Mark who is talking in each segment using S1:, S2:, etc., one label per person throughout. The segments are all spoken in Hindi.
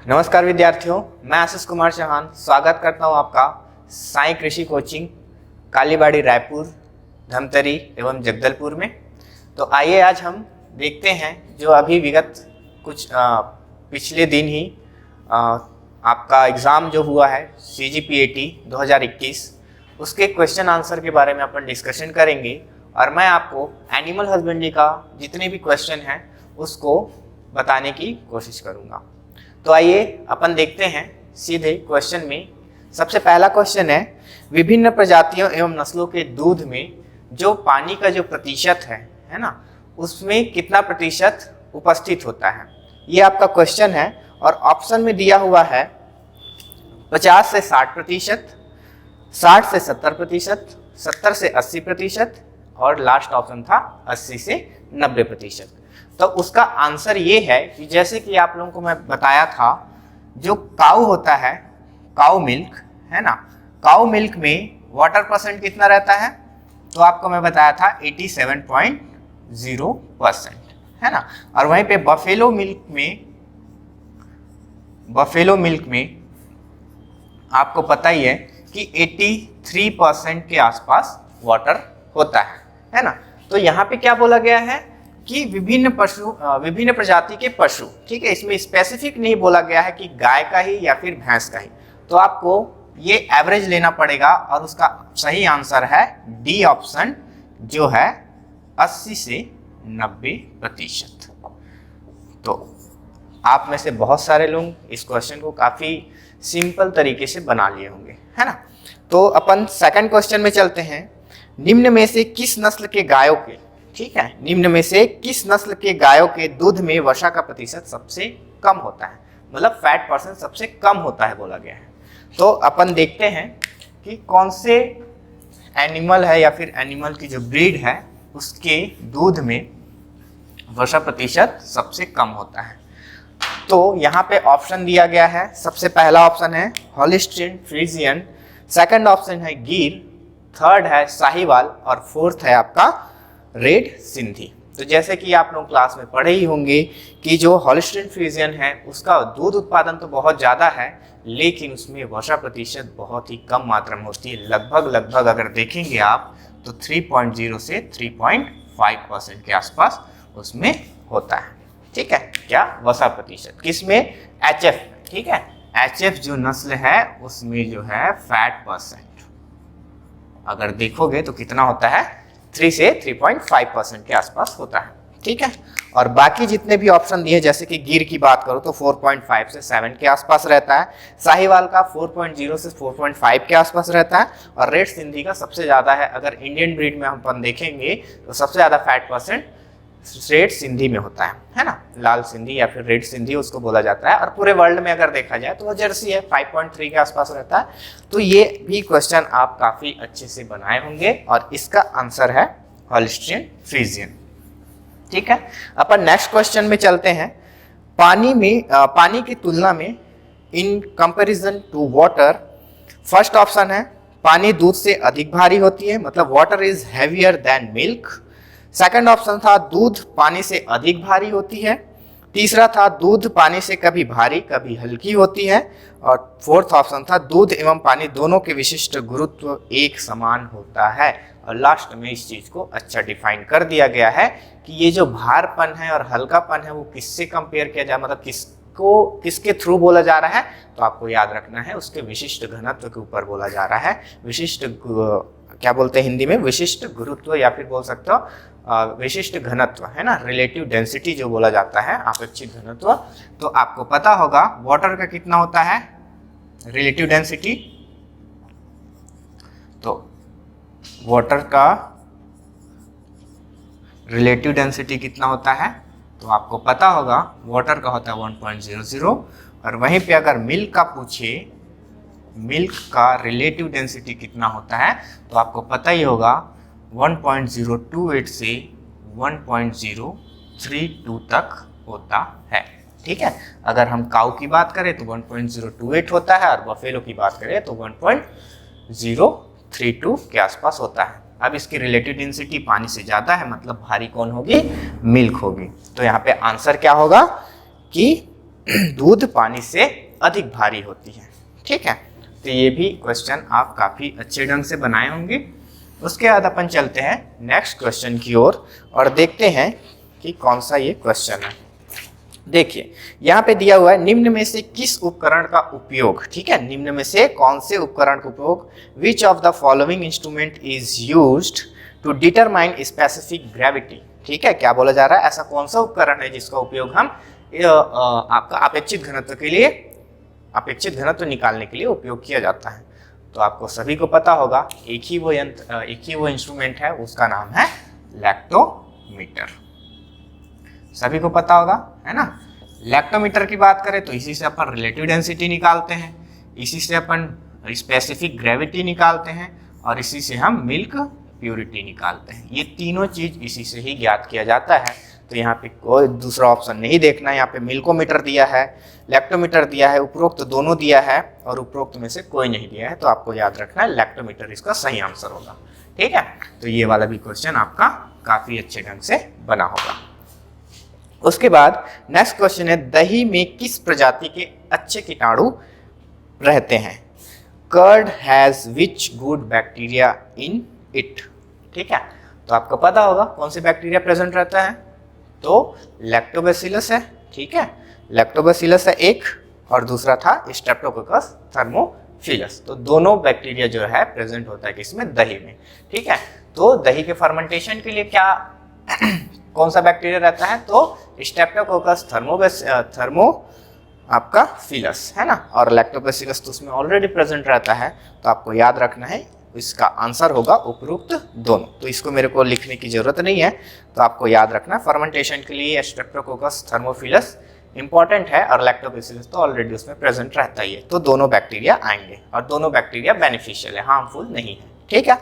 S1: नमस्कार विद्यार्थियों, मैं आशीष कुमार चौहान स्वागत करता हूं आपका साई कृषि कोचिंग कालीबाड़ी रायपुर, धमतरी एवं जगदलपुर में। तो आइए आज हम देखते हैं जो अभी विगत कुछ पिछले दिन ही आपका एग्ज़ाम जो हुआ है CGPAT 2021 उसके क्वेश्चन आंसर के बारे में अपन डिस्कशन करेंगे और मैं आपको एनिमल हस्बेंड्री का जितने भी क्वेश्चन हैं उसको बताने की कोशिश करूँगा। तो आइए अपन देखते हैं सीधे क्वेश्चन में। सबसे पहला क्वेश्चन है, विभिन्न प्रजातियों एवं नस्लों के दूध में जो पानी का जो प्रतिशत है ना, उसमें कितना प्रतिशत उपस्थित होता है। ये आपका क्वेश्चन है और ऑप्शन में दिया हुआ है 50 से 60%, 60 से 70%, 70 से 80% और लास्ट ऑप्शन था 80 से 90%। तो उसका आंसर ये है कि जैसे कि आप लोगों को मैं बताया था, जो काऊ होता है, काऊ मिल्क है ना, काऊ मिल्क में वाटर परसेंट कितना रहता है, तो आपको मैं बताया था 87.0% है ना। और वहीं पे बफेलो मिल्क में आपको पता ही है कि 83% के आसपास वाटर होता है ना। तो यहाँ पे क्या बोला गया है कि विभिन्न प्रजाति के पशु, ठीक है, इसमें स्पेसिफिक नहीं बोला गया है कि गाय का ही या फिर भैंस का ही। तो आपको ये एवरेज लेना पड़ेगा और उसका सही आंसर है डी ऑप्शन, जो है 80 से 90%। तो आप में से बहुत सारे लोग इस क्वेश्चन को काफी सिंपल तरीके से बना लिए होंगे, है ना। तो अपन सेकंड क्वेश्चन में चलते हैं। निम्न में से किस नस्ल के गायों के, ठीक है, निम्न में से किस नस्ल के गायों के दूध में वसा का प्रतिशत सबसे कम होता है, मतलब फैट परसेंट सबसे कम होता है बोला गया है। तो अपन देखते हैं कि कौन से एनिमल है या फिर एनिमल की जो ब्रीड है उसके दूध में वसा प्रतिशत सबसे कम होता है। तो यहाँ पे ऑप्शन दिया गया है। सबसे पहला ऑप्शन है हॉलिस्टीन फ्रीजियन, सेकंड ऑप्शन है गिर, थर्ड है साहिवाल और फोर्थ है आपका रेड सिंधी। तो जैसे कि आप लोग क्लास में पढ़े ही होंगे कि जो हॉलिस्टीन फ्रीजियन है उसका दूध उत्पादन तो बहुत ज़्यादा है, लेकिन उसमें वसा प्रतिशत बहुत ही कम मात्रा में होती है। लगभग अगर देखेंगे आप तो 3.0 से 3.5% के आसपास उसमें होता है, ठीक है, क्या वसा प्रतिशत किसमें, HF, ठीक है, HF जो नस्ल है उसमें जो है फैट परसेंट अगर देखोगे तो कितना होता है, 3 से 3.5% के आसपास होता है, ठीक है। और बाकी जितने भी ऑप्शन दिए, जैसे कि गिर की बात करो तो 4.5 से 7 के आसपास रहता है, साहिवाल का 4.0 से 4.5 के आसपास रहता है और रेड सिंधी का सबसे ज़्यादा है। अगर इंडियन ब्रीड में हम अपन देखेंगे तो सबसे ज़्यादा फैट परसेंट रेड सिंधी में होता है ना, लाल सिंधी या फिर रेड सिंधी उसको बोला जाता है। और पूरे वर्ल्ड में अगर देखा जाए तो वो जर्सी है, 5.3 के आसपास रहता है। तो ये भी क्वेश्चन आप काफ़ी अच्छे से बनाए होंगे और इसका आंसर है हॉलिस्टीन फ्रीजियन, ठीक है। अपन नेक्स्ट क्वेश्चन में चलते हैं। पानी की तुलना में in comparison to water, first option है पानी दूध से अधिक भारी होती है, मतलब water is heavier than milk. Second option था दूध पानी से अधिक भारी होती है। तीसरा था दूध पानी से कभी भारी कभी हल्की होती है। और फोर्थ ऑप्शन था दूध एवं पानी दोनों के विशिष्ट गुरुत्व एक समान होता है। और लास्ट में इस चीज को अच्छा डिफाइन कर दिया गया है कि ये जो भारपन है और हल्कापन है वो किससे कंपेयर किया जाए, मतलब किसके थ्रू बोला जा रहा है। तो आपको याद रखना है उसके विशिष्ट घनत्व के ऊपर बोला जा रहा है। विशिष्ट क्या बोलते हैं हिंदी में, विशिष्ट गुरुत्व या फिर बोल सकते हो विशिष्ट घनत्व, है ना, रिलेटिव डेंसिटी जो बोला जाता है, आपेक्षिक घनत्व। तो आपको पता होगा वाटर का कितना होता है रिलेटिव डेंसिटी। तो वाटर का रिलेटिव डेंसिटी कितना होता है, तो आपको पता होगा वाटर का होता है 1.00। और वहीं पे अगर मिल्क का पूछे, मिल्क का रिलेटिव डेंसिटी कितना होता है, तो आपको पता ही होगा 1.028 से 1.032 तक होता है, ठीक है। अगर हम काऊ की बात करें तो 1.028 होता है और बफेलो की बात करें तो 1.032 के आसपास होता है। अब इसकी रिलेटिव डेंसिटी पानी से ज़्यादा है, मतलब भारी कौन होगी, मिल्क होगी। तो यहाँ पे आंसर क्या होगा कि दूध पानी से अधिक भारी होती है। ठीक है, तो ये भी क्वेश्चन आप काफी अच्छे ढंग से बनाए होंगे। उसके बाद अपन चलते हैं नेक्स्ट क्वेश्चन की ओर और देखते हैं कि कौन सा ये क्वेश्चन है। देखिए यहाँ पे दिया हुआ है निम्न में से किस उपकरण का उपयोग, ठीक है, निम्न में से कौन से उपकरण का उपयोग, which of the following instrument is used to determine specific gravity. ठीक है, क्या बोला जा रहा है, ऐसा कौन सा उपकरण है जिसका उपयोग हम आपका अपेक्षित घनत्व के लिए, अपेक्षित घनत्व निकालने के लिए उपयोग किया जाता है। तो आपको सभी को पता होगा एक ही वो इंस्ट्रूमेंट है, उसका नाम है लैक्टोमीटर। सभी को पता होगा, है ना। लैक्टोमीटर की बात करें तो इसी से अपन रिलेटिव डेंसिटी निकालते हैं, इसी से अपन स्पेसिफिक ग्रेविटी निकालते हैं और इसी से हम मिल्क प्योरिटी निकालते हैं। ये तीनों चीज इसी से ही ज्ञात किया जाता है। तो यहाँ पे कोई दूसरा ऑप्शन नहीं देखना है, यहाँ पे मिल्कोमीटर दिया है, लैक्टोमीटर दिया है, उपरोक्त दोनों दिया है और उपरोक्त में से कोई नहीं दिया है। तो आपको याद रखना है लैक्टोमीटर इसका सही आंसर होगा। ठीक है, तो ये वाला भी क्वेश्चन आपका काफी अच्छे ढंग से बना होगा। उसके बाद नेक्स्ट क्वेश्चन है दही में किस प्रजाति के अच्छे कीटाणु रहते हैं। Curd has which good bacteria in it. ठीक है, तो आपको पता होगा कौन से बैक्टीरिया प्रेजेंट रहता है, तो लैक्टोबैसिलस है। ठीक है, लैक्टोबैसिलस है एक और दूसरा था स्ट्रेप्टोकोकस थर्मोफिलस। तो दोनों बैक्टीरिया जो है प्रेजेंट होता है किसमें, दही में। ठीक है, तो दही के फर्मेंटेशन के लिए क्या कौन सा बैक्टीरिया रहता है, तो स्ट्रेप्टोकोकस थर्मो आपका फिलस, है ना, और लैक्टोबैसिलस तो उसमें ऑलरेडी प्रेजेंट रहता है। तो आपको याद रखना है इसका आंसर होगा उपरोक्त दोनों। तो इसको मेरे को लिखने की जरूरत नहीं है, तो आपको याद रखना फर्मेंटेशन के लिए स्ट्रेप्टोकोकस थर्मोफिलस इंपॉर्टेंट है और लैक्टोबैसिलस तो ऑलरेडी उसमें प्रेजेंट रहता ही है। तो दोनों बैक्टीरिया आएंगे और दोनों बैक्टीरिया बेनिफिशियल है, हार्मफुल नहीं है। ठीक है,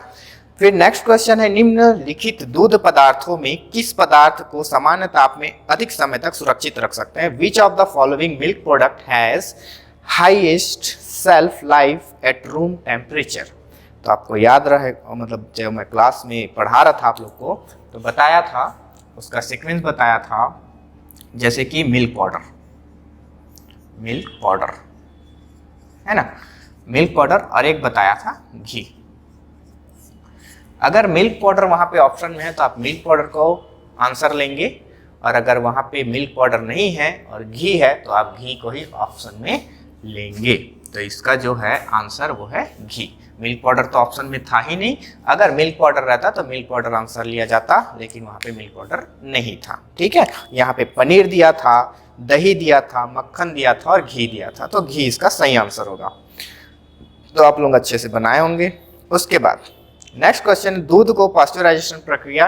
S1: फिर नेक्स्ट क्वेश्चन है निम्नलिखित दूध पदार्थों में किस पदार्थ को सामान्य ताप में अधिक समय तक सुरक्षित रख सकते हैं। विच of the following milk product has highest self life at room temperature. तो आपको याद रहे, मतलब जब मैं क्लास में पढ़ा रहा था आप लोग को तो बताया था, उसका सीक्वेंस बताया था, जैसे कि मिल्क पाउडर है ना, मिल्क पाउडर, और एक बताया था घी। अगर मिल्क पाउडर वहां पे ऑप्शन में है तो आप मिल्क पाउडर को आंसर लेंगे, और अगर वहां पे मिल्क पाउडर नहीं है और घी है तो आप घी को ही ऑप्शन में लेंगे। तो इसका जो है आंसर वो है घी। मिल्क पाउडर तो ऑप्शन में था ही नहीं, अगर मिल्क पाउडर रहता तो मिल्क पाउडर आंसर लिया जाता, लेकिन वहां पे मिल्क पाउडर नहीं था। ठीक है, यहाँ पे पनीर दिया था, दही दिया था, मक्खन दिया था और घी दिया था, तो घी इसका सही आंसर होगा। तो आप लोग अच्छे से बनाए होंगे। उसके बाद नेक्स्ट क्वेश्चन, दूध को पास्चराइजेशन प्रक्रिया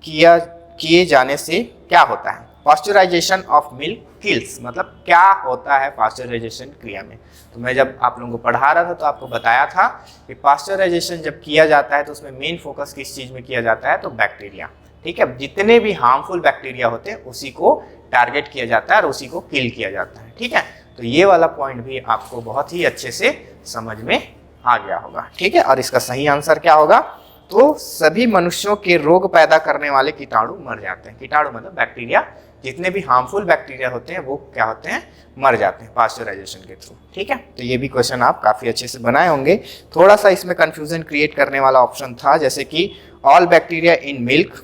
S1: किए जाने से क्या होता है। पास्चराइजेशन ऑफ मिल्क किल्स, मतलब क्या होता है पास्चराइजेशन क्रिया में। तो मैं जब आप लोगों को पढ़ा रहा था तो आपको बताया था कि पास्चराइजेशन जब किया जाता है तो उसमें मेन फोकस किस चीज़ में किया जाता है, तो बैक्टीरिया। ठीक है, जितने भी हार्मफुल बैक्टीरिया होते हैं उसी को टारगेट किया जाता है और उसी को किल किया जाता है। ठीक है, तो ये वाला पॉइंट भी आपको बहुत ही अच्छे से समझ में आ गया होगा। ठीक है, और इसका सही आंसर क्या होगा, तो सभी मनुष्यों के रोग पैदा करने वाले कीटाणु मर जाते हैं। कीटाणु मतलब बैक्टीरिया, जितने भी हार्मफुल बैक्टीरिया होते हैं वो क्या होते हैं, मर जाते हैं पास्चराइजेशन के थ्रू। ठीक है, तो ये भी क्वेश्चन आप काफी अच्छे से बनाए होंगे। थोड़ा सा इसमें कंफ्यूजन क्रिएट करने वाला ऑप्शन था, जैसे कि ऑल बैक्टीरिया इन मिल्क,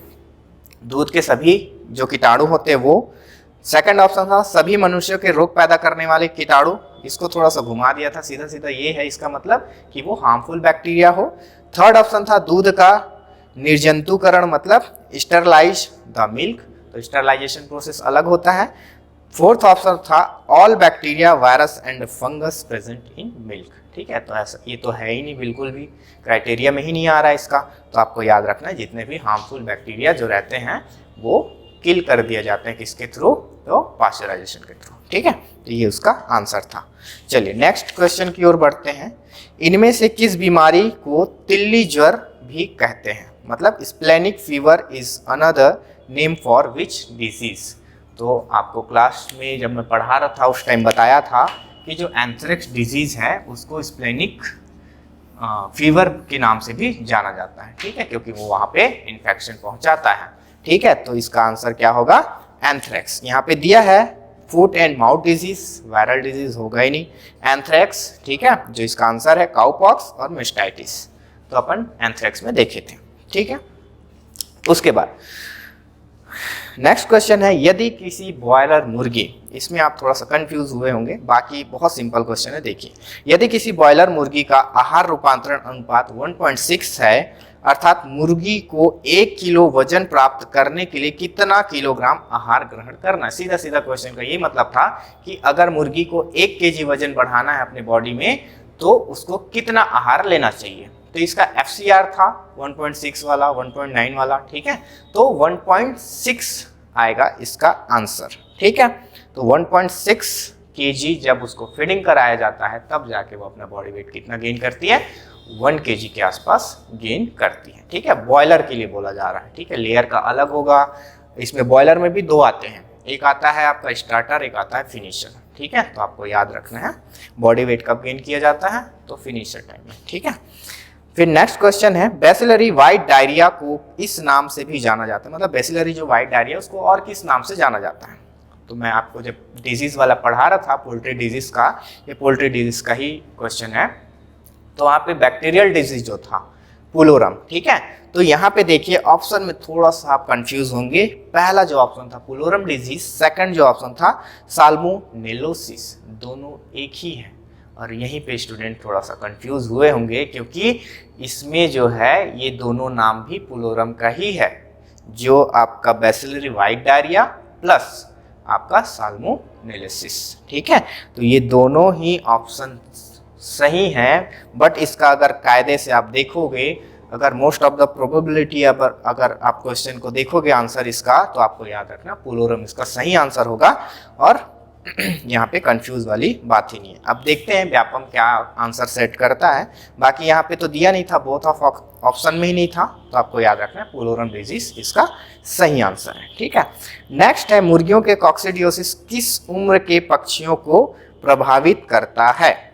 S1: दूध के सभी जो कीटाणु होते हैं वो। सेकंड ऑप्शन था सभी मनुष्यों के रोग पैदा करने वाले कीटाणु, इसको थोड़ा सा घुमा दिया था, सीधा सीधा ये है इसका मतलब कि वो हार्मफुल बैक्टीरिया हो। थर्ड ऑप्शन था दूध का निर्जंतुकरण, मतलब स्टरलाइज द मिल्क, तो स्टरलाइजेशन प्रोसेस अलग होता है। फोर्थ ऑप्शन था all bacteria virus and fungus present in milk. ठीक है, तो ऐसा ये तो है ही नहीं, बिल्कुल भी क्राइटेरिया में ही नहीं आ रहा है इसका। तो आपको याद रखना है जितने भी हार्मफुल बैक्टीरिया जो रहते हैं वो किल कर दिए जाते हैं किसके थ्रू, तो पास्चराइजेशन के थ्रू। ठीक है, तो ये उसका आंसर था। चलिए नेक्स्ट क्वेश्चन की ओर बढ़ते हैं। इनमें से किस बीमारी को तिल्ली ज्वर भी कहते हैं, मतलब splenic fever is another name for which disease. तो आपको क्लास में जब मैं पढ़ा रहा था उस टाइम बताया था कि जो एंथ्रेक्स डिजीज है उसको स्प्लेनिक फीवर के नाम से भी जाना जाता है। ठीक है, क्योंकि वो वहाँ पे इन्फेक्शन पहुँचाता है। ठीक है, तो इसका आंसर क्या होगा, एंथ्रेक्स। यहाँ पे दिया है foot and mouth disease, viral disease होगा ही नहीं। एंथ्रेक्स, ठीक है, जो इसका आंसर है काउपॉक्स और मेस्टाइटिस, तो अपन एंथ्रेक्स में देखे थे, ठीक है। उसके बाद नेक्स्ट क्वेश्चन है, यदि किसी बॉयलर मुर्गी, इसमें आप थोड़ा सा कंफ्यूज हुए होंगे, बाकी बहुत सिंपल क्वेश्चन है, देखिए। यदि किसी बॉयलर मुर्गी का आहार रूपांतरण अनुपात 1.6 है, अर्थात मुर्गी को 1 किलो वजन प्राप्त करने के लिए कितना किलोग्राम आहार ग्रहण करना। सीधा सीधा क्वेश्चन का ये मतलब था कि अगर मुर्गी को 1 केजी वजन बढ़ाना है अपने बॉडी में, तो उसको कितना आहार लेना चाहिए। तो इसका FCR था 1.6 वाला, 1.9 वाला, ठीक है, तो 1.6 आएगा इसका आंसर, ठीक है। तो 1.6 केजी जब उसको फीडिंग कराया जाता है, तब जाके वो अपना बॉडी वेट कितना गेन करती है, 1 केजी के आसपास गेन करती है, ठीक है। बॉयलर के लिए बोला जा रहा है, ठीक है, लेयर का अलग होगा। इसमें बॉयलर में भी 2 आते हैं, एक आता है आपका स्टार्टर, एक आता है फिनिशर, ठीक है। तो आपको याद रखना है बॉडी वेट कब गेन किया जाता है, तो फिनिशर टाइम में, ठीक है। फिर नेक्स्ट क्वेश्चन है, बैसिलरी व्हाइट डायरिया को इस नाम से भी जाना जाता है, मतलब बैसिलरी जो व्हाइट डायरिया उसको और किस नाम से जाना जाता है। तो मैं आपको जब डिजीज वाला पढ़ा रहा था पोल्ट्री डिजीज का, ये पोल्ट्री डिजीज का ही क्वेश्चन है। तो वहाँ पे बैक्टीरियल डिजीज जो था पुलोरम, ठीक है। तो यहाँ पे देखिए ऑप्शन में थोड़ा सा आप कंफ्यूज होंगे। पहला जो ऑप्शन था पुलोरम डिजीज, सेकंड जो ऑप्शन था साल्मोनेलोसिस, दोनों एक ही है। और यहीं पे स्टूडेंट थोड़ा सा कंफ्यूज हुए होंगे, क्योंकि इसमें जो है ये दोनों नाम भी पुलोरम का ही है, जो आपका बैसिलरी व्हाइट डायरिया प्लस आपका साल्मोनेलोसिस, ठीक है। तो ये दोनों ही ऑप्शन सही हैं, बट इसका अगर कायदे से आप देखोगे, अगर मोस्ट ऑफ द प्रोबेबिलिटी अगर आप क्वेश्चन को देखोगे आंसर इसका, तो आपको याद रखना पुलोरम इसका सही आंसर होगा, और यहाँ पे कंफ्यूज वाली बात ही नहीं है। अब देखते हैं व्यापम क्या आंसर सेट करता है। बाकी यहाँ पे तो दिया नहीं था, बोथ ऑफ ऑप्शन में ही नहीं था, तो आपको याद रखना है पुलोरम डिजीज इसका सही आंसर है, ठीक है। नेक्स्ट है, मुर्गियों के कॉक्सिडियोसिस किस उम्र के पक्षियों को प्रभावित करता है।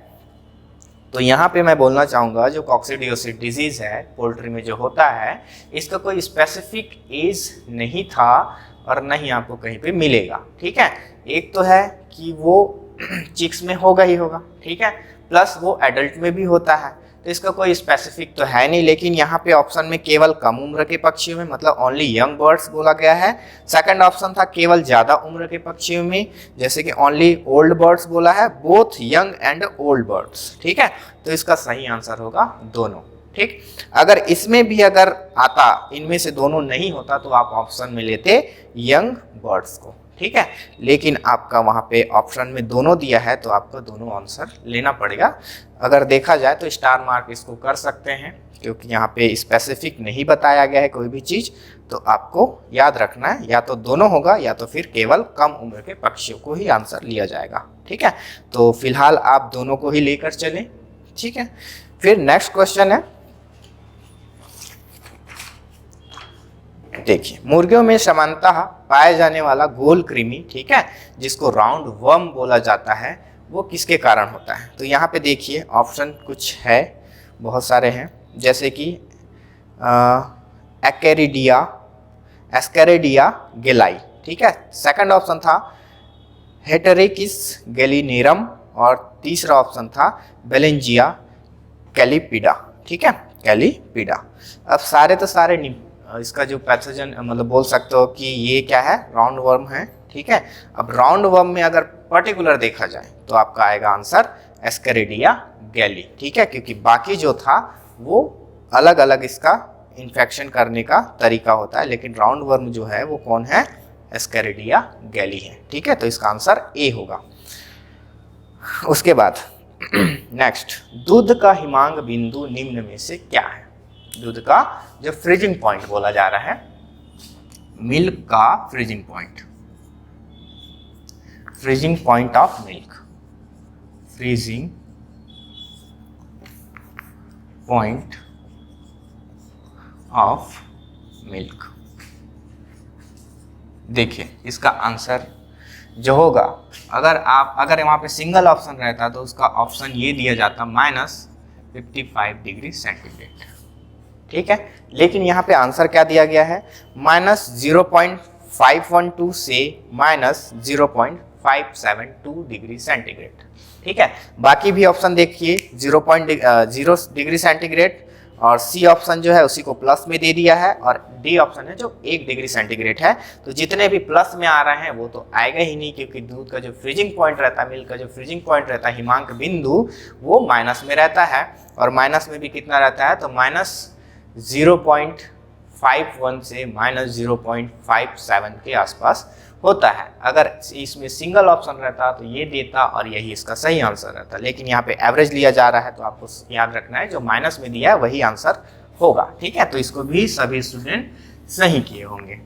S1: तो यहाँ पे मैं बोलना चाहूँगा, जो कॉक्सिडियोसिस डिजीज है पोल्ट्री में जो होता है, इसका कोई स्पेसिफिक एज नहीं था और न ही आपको कहीं पे मिलेगा, ठीक है। एक तो है कि वो चिक्स में होगा ही होगा, ठीक है, प्लस वो एडल्ट में भी होता है, तो इसका कोई स्पेसिफिक तो है नहीं। लेकिन यहाँ पे ऑप्शन में केवल कम उम्र के पक्षियों में, मतलब ओनली यंग बर्ड्स बोला गया है। सेकंड ऑप्शन था केवल ज़्यादा उम्र के पक्षियों में, जैसे कि ओनली ओल्ड बर्ड्स बोला है, both young and old birds, ठीक है। तो इसका सही आंसर होगा दोनों, ठीक। अगर इसमें भी अगर आता, इनमें से दोनों नहीं होता, तो आप ऑप्शन में लेते यंग बर्ड्स को, ठीक है। लेकिन आपका वहाँ पे ऑप्शन में दोनों दिया है, तो आपको दोनों आंसर लेना पड़ेगा। अगर देखा जाए तो स्टार मार्क इसको कर सकते हैं, क्योंकि यहाँ पे स्पेसिफिक नहीं बताया गया है कोई भी चीज़। तो आपको याद रखना है, या तो दोनों होगा या तो फिर केवल कम उम्र के पक्षियों को ही आंसर लिया जाएगा, ठीक है। तो फिलहाल आप दोनों को ही लेकर चलें, ठीक है। फिर नेक्स्ट क्वेश्चन है, देखिए, मुर्गियों में सामान्यतः पाए जाने वाला गोल कृमि, ठीक है, जिसको राउंड वर्म बोला जाता है, वो किसके कारण होता है। तो यहाँ पे देखिए ऑप्शन कुछ है, बहुत सारे हैं, जैसे कि एस्केरिडिया गेलाई, ठीक है। सेकंड ऑप्शन था हेटेरिकिस गैलिनेरम, और तीसरा ऑप्शन था बेलेंजिया कैलिपिडा, ठीक है, कैलिपिडा। अब सारे तो सारे इसका जो पैथोजन मतलब बोल सकते हो कि ये क्या है, राउंड वर्म है, ठीक है। अब राउंड वर्म में अगर पर्टिकुलर देखा जाए तो आपका आएगा आंसर एस्केरिडिया गैली, ठीक है, क्योंकि बाकी जो था वो अलग अलग इसका इन्फेक्शन करने का तरीका होता है, लेकिन राउंड वर्म जो है वो कौन है, एस्केरिडिया गैली है, ठीक है। तो इसका आंसर ए होगा। उसके बाद नेक्स्ट, दूध का हिमांक बिंदु निम्न में से क्या है। दूध का जो फ्रीजिंग पॉइंट बोला जा रहा है, मिल्क का freezing point, freezing point of milk, freezing point of milk. देखिए इसका आंसर जो होगा, अगर वहाँ पे सिंगल ऑप्शन रहता तो उसका ऑप्शन ये दिया जाता -55 डिग्री सेंटीग्रेड, ठीक है। लेकिन यहाँ पे आंसर क्या दिया गया है, -0.512 से -0.5 0.572 डिग्री सेंटीग्रेड। ठीक है, बाकी भी ऑप्शन देखिए 0.0 डिग्री सेंटीग्रेड, और सी ऑप्शन जो है उसी को प्लस में दे दिया है, और डी ऑप्शन है जो 1 डिग्री सेंटीग्रेड है। तो जितने भी प्लस में आ रहे हैं वो तो आएगा ही नहीं, क्योंकि दूध का जो फ्रीजिंग पॉइंट रहता है, मिल्क का जो फ्रीजिंग पॉइंट रहता है, हिमांक बिंदु, वो माइनस में रहता है। और माइनस में भी कितना रहता है, तो -0.51 से -0.57 के आसपास होता है। अगर इसमें सिंगल ऑप्शन रहता तो ये देता और यही इसका सही आंसर रहता, लेकिन यहाँ पे एवरेज लिया जा रहा है, तो आपको याद रखना है जो माइनस में दिया है वही आंसर होगा। ठीक है, तो इसको भी सभी स्टूडेंट सही किए होंगे।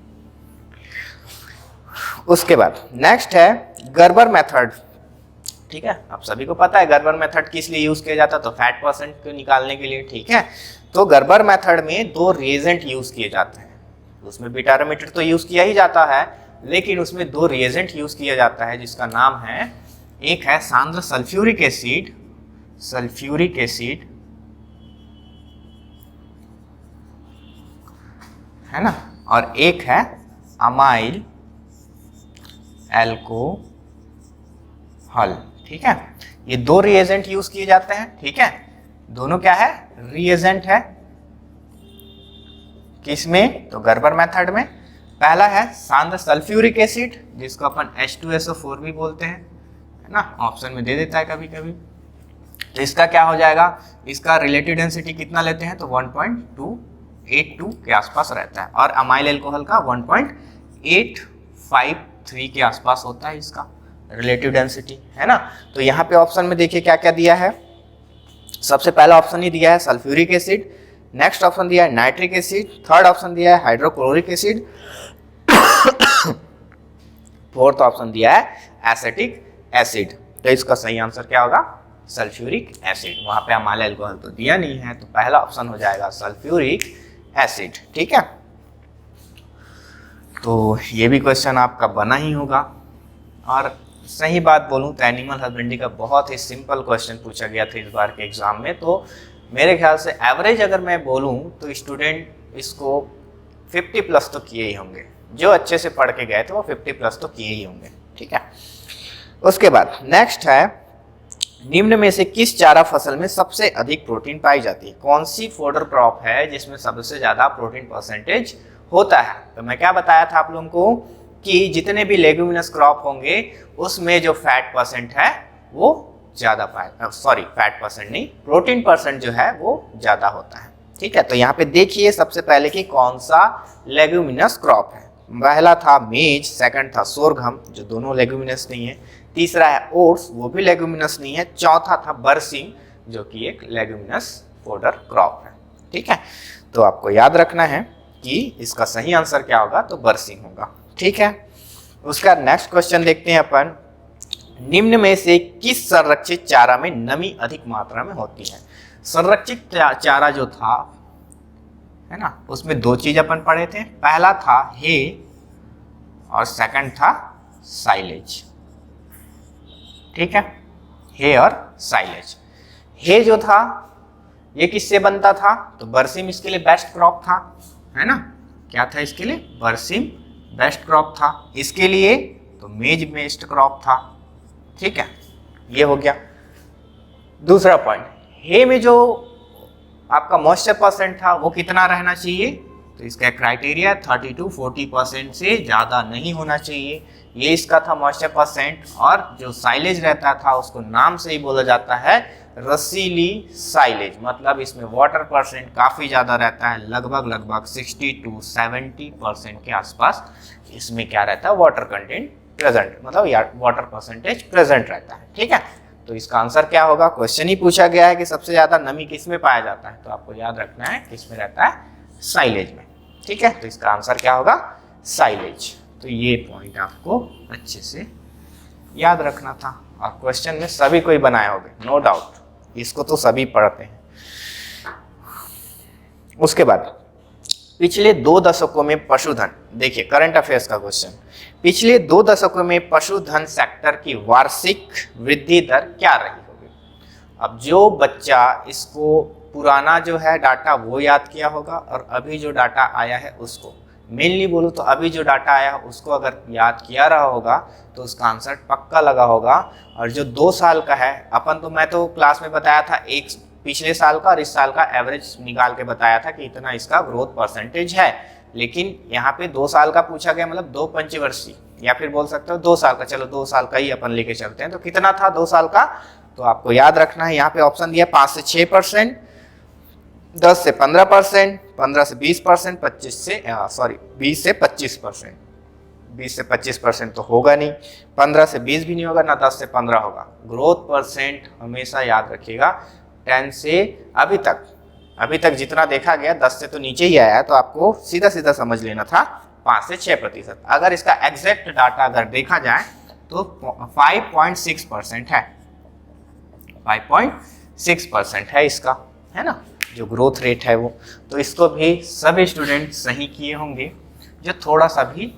S1: उसके बाद नेक्स्ट है गर्बर मेथड। ठीक है, आप सभी को पता है गर्बर मेथड किस लिए यूज किया जाता है, तो फैट परसेंट को निकालने के लिए। ठीक है, तो गर्बर मेथड में 2 रिएजेंट यूज किए जाते हैं। उसमें बीटारोमीटर तो यूज किया ही जाता है, लेकिन उसमें 2 रिएजेंट यूज किया जाता है, जिसका नाम है, एक है सांद्र सल्फ्यूरिक एसिड, है ना, और एक है अमाइल एल्कोहल। ठीक है, ये 2 रिएजेंट यूज किए जाते हैं। ठीक है, दोनों क्या है, रिएजेंट है। किसमें, तो गर्बर मेथड में। पहला है सांद्र सल्फ्यूरिक एसिड, जिसको अपन H2SO4 भी बोलते हैं, है ना, ऑप्शन में दे देता है कभी कभी। तो इसका क्या हो जाएगा, इसका रिलेटिव डेंसिटी कितना लेते हैं, तो 1.282 के आसपास रहता है, और अमाइल एल्कोहल का 1.853 के आसपास होता है इसका रिलेटिव डेंसिटी, है ना। तो यहाँ पे ऑप्शन में देखिए क्या क्या दिया है। सबसे पहला ऑप्शन ही दिया है सल्फ्यूरिक एसिड, नेक्स्ट ऑप्शन दिया है नाइट्रिक एसिड, थर्ड ऑप्शन दिया है हाइड्रोक्लोरिक एसिड, फोर्थ ऑप्शन दिया है एसिटिक एसिड। तो इसका सही आंसर क्या होगा, सल्फ्यूरिक एसिड। वहां पे अमाइल एल्कोहल तो दिया नहीं है, तो पहला ऑप्शन हो जाएगा सल्फ्यूरिक एसिड। ठीक है, तो ये भी क्वेश्चन आपका बना ही होगा। और सही बात बोलूं तो एनिमल हस्बेंड्री का बहुत ही सिंपल क्वेश्चन पूछा गया था इस बार के एग्जाम में। तो मेरे ख्याल से एवरेज अगर मैं बोलूं तो स्टूडेंट इसको 50 प्लस तो किए ही होंगे, जो अच्छे से पढ़ के गए थे वो 50 प्लस तो किए ही होंगे। ठीक है, उसके बाद नेक्स्ट है, निम्न में से किस चारा फसल में सबसे अधिक प्रोटीन पाई जाती है। कौन सी फोडर क्रॉप है जिसमें सबसे ज्यादा प्रोटीन परसेंटेज होता है। तो मैं क्या बताया था आप लोगों को कि जितने भी लेग्यूमिनस क्रॉप होंगे उसमें जो फैट परसेंट है वो ज्यादा पाए, सॉरी फैट परसेंट नहीं, प्रोटीन परसेंट जो है वो ज्यादा होता है। ठीक है, तो यहाँ पे देखिए सबसे पहले कि कौन सा लेग्यूमिनस क्रॉप है। पहला था मेज, सेकंड था सोरघम, जो दोनों लेग्यूमिनस नहीं है, तीसरा है ओट्स, वो भी लेग्यूमिनस नहीं है, चौथा था बरसीम, जो कि एक लेग्यूमिनस फोडर क्रॉप है। ठीक है, तो आपको याद रखना है कि इसका सही आंसर क्या होगा, तो बरसीम होगा। ठीक है, उसका नेक्स्ट क्वेश्चन देखते हैं अपन, निम्न में से किस संरक्षित चारा में नमी अधिक मात्रा में होती है। संरक्षित चारा जो था, है ना, उसमें 2 चीज अपन पढ़े थे। पहला था हे और सेकंड था साइलेज। ठीक है, हे और साइलेज। हे जो था ये किससे बनता था, तो बरसीम इसके लिए बेस्ट क्रॉप था, है ना। क्या था इसके लिए, बरसीम बेस्ट क्रॉप था। इसके लिए तो मेज बेस्ट क्रॉप था। ठीक है, ये हो गया। दूसरा पॉइंट, हे में जो आपका मॉइस्चर परसेंट था वो कितना रहना चाहिए, तो इसका क्राइटेरिया 30-40% से ज़्यादा नहीं होना चाहिए, ये इसका था मॉइस्चर परसेंट। और जो साइलेज रहता था उसको नाम से ही बोला जाता है रसीली साइलेज, मतलब इसमें वाटर परसेंट काफ़ी ज़्यादा रहता है, लगभग 60-70% के आसपास इसमें क्या रहता है, वाटर कंटेंट प्रेजेंट, मतलब वाटर परसेंटेज प्रेजेंट रहता है। ठीक है, तो इसका आंसर क्या होगा, क्वेश्चन ही पूछा गया है कि सबसे ज्यादा नमी किस में पाया जाता है, तो आपको याद रखना है किस में रहता है, साइलेज में। ठीक है, तो इसका आंसर क्या होगा, साइलेज। तो ये पॉइंट आपको अच्छे से याद रखना था, और क्वेश्चन में सभी कोई बनाए होंगे, नो डाउट, इसको तो सभी पढ़ते हैं। उसके बाद पिछले 2 दशकों में पशुधन, देखिए करंट अफेयर्स का क्वेश्चन, पिछले 2 दशकों में पशुधन सेक्टर की वार्षिक वृद्धि दर क्या रही होगी। अब जो बच्चा इसको पुराना जो है डाटा वो याद किया होगा और अभी जो डाटा आया है उसको, मेनली बोलूँ तो अभी जो डाटा आया उसको अगर याद किया रहा होगा तो उसका आंसर पक्का लगा होगा। और जो 2 साल का है मैं तो क्लास में बताया था एक पिछले साल का और इस साल का एवरेज निकाल के बताया था कि इतना इसका ग्रोथ परसेंटेज है, लेकिन यहाँ पे 2 साल का पूछा गया, मतलब 2 पंचवर्षीय या फिर बोल सकते हो 2 साल का। चलो 2 साल का ही अपन लेके चलते हैं। तो कितना था 2 साल का, तो आपको याद रखना है यहाँ पे ऑप्शन दिया 5 से 6%, 10 से 15%, 15 से 20%, 20 से 25%। 20 से 25% तो होगा नहीं, 15 से 20 भी नहीं होगा, ना 10 से 15 होगा। ग्रोथ परसेंट हमेशा याद रखिएगा 10 से अभी तक जितना देखा गया 10 से तो नीचे ही आया, तो आपको सीधा सीधा समझ लेना था 5 से 6%। अगर इसका एग्जैक्ट डाटा अगर देखा जाए तो 5.6% है, 5.6% है इसका, है ना, जो ग्रोथ रेट है वो। तो इसको भी सभी स्टूडेंट सही किए होंगे, जो थोड़ा सा भी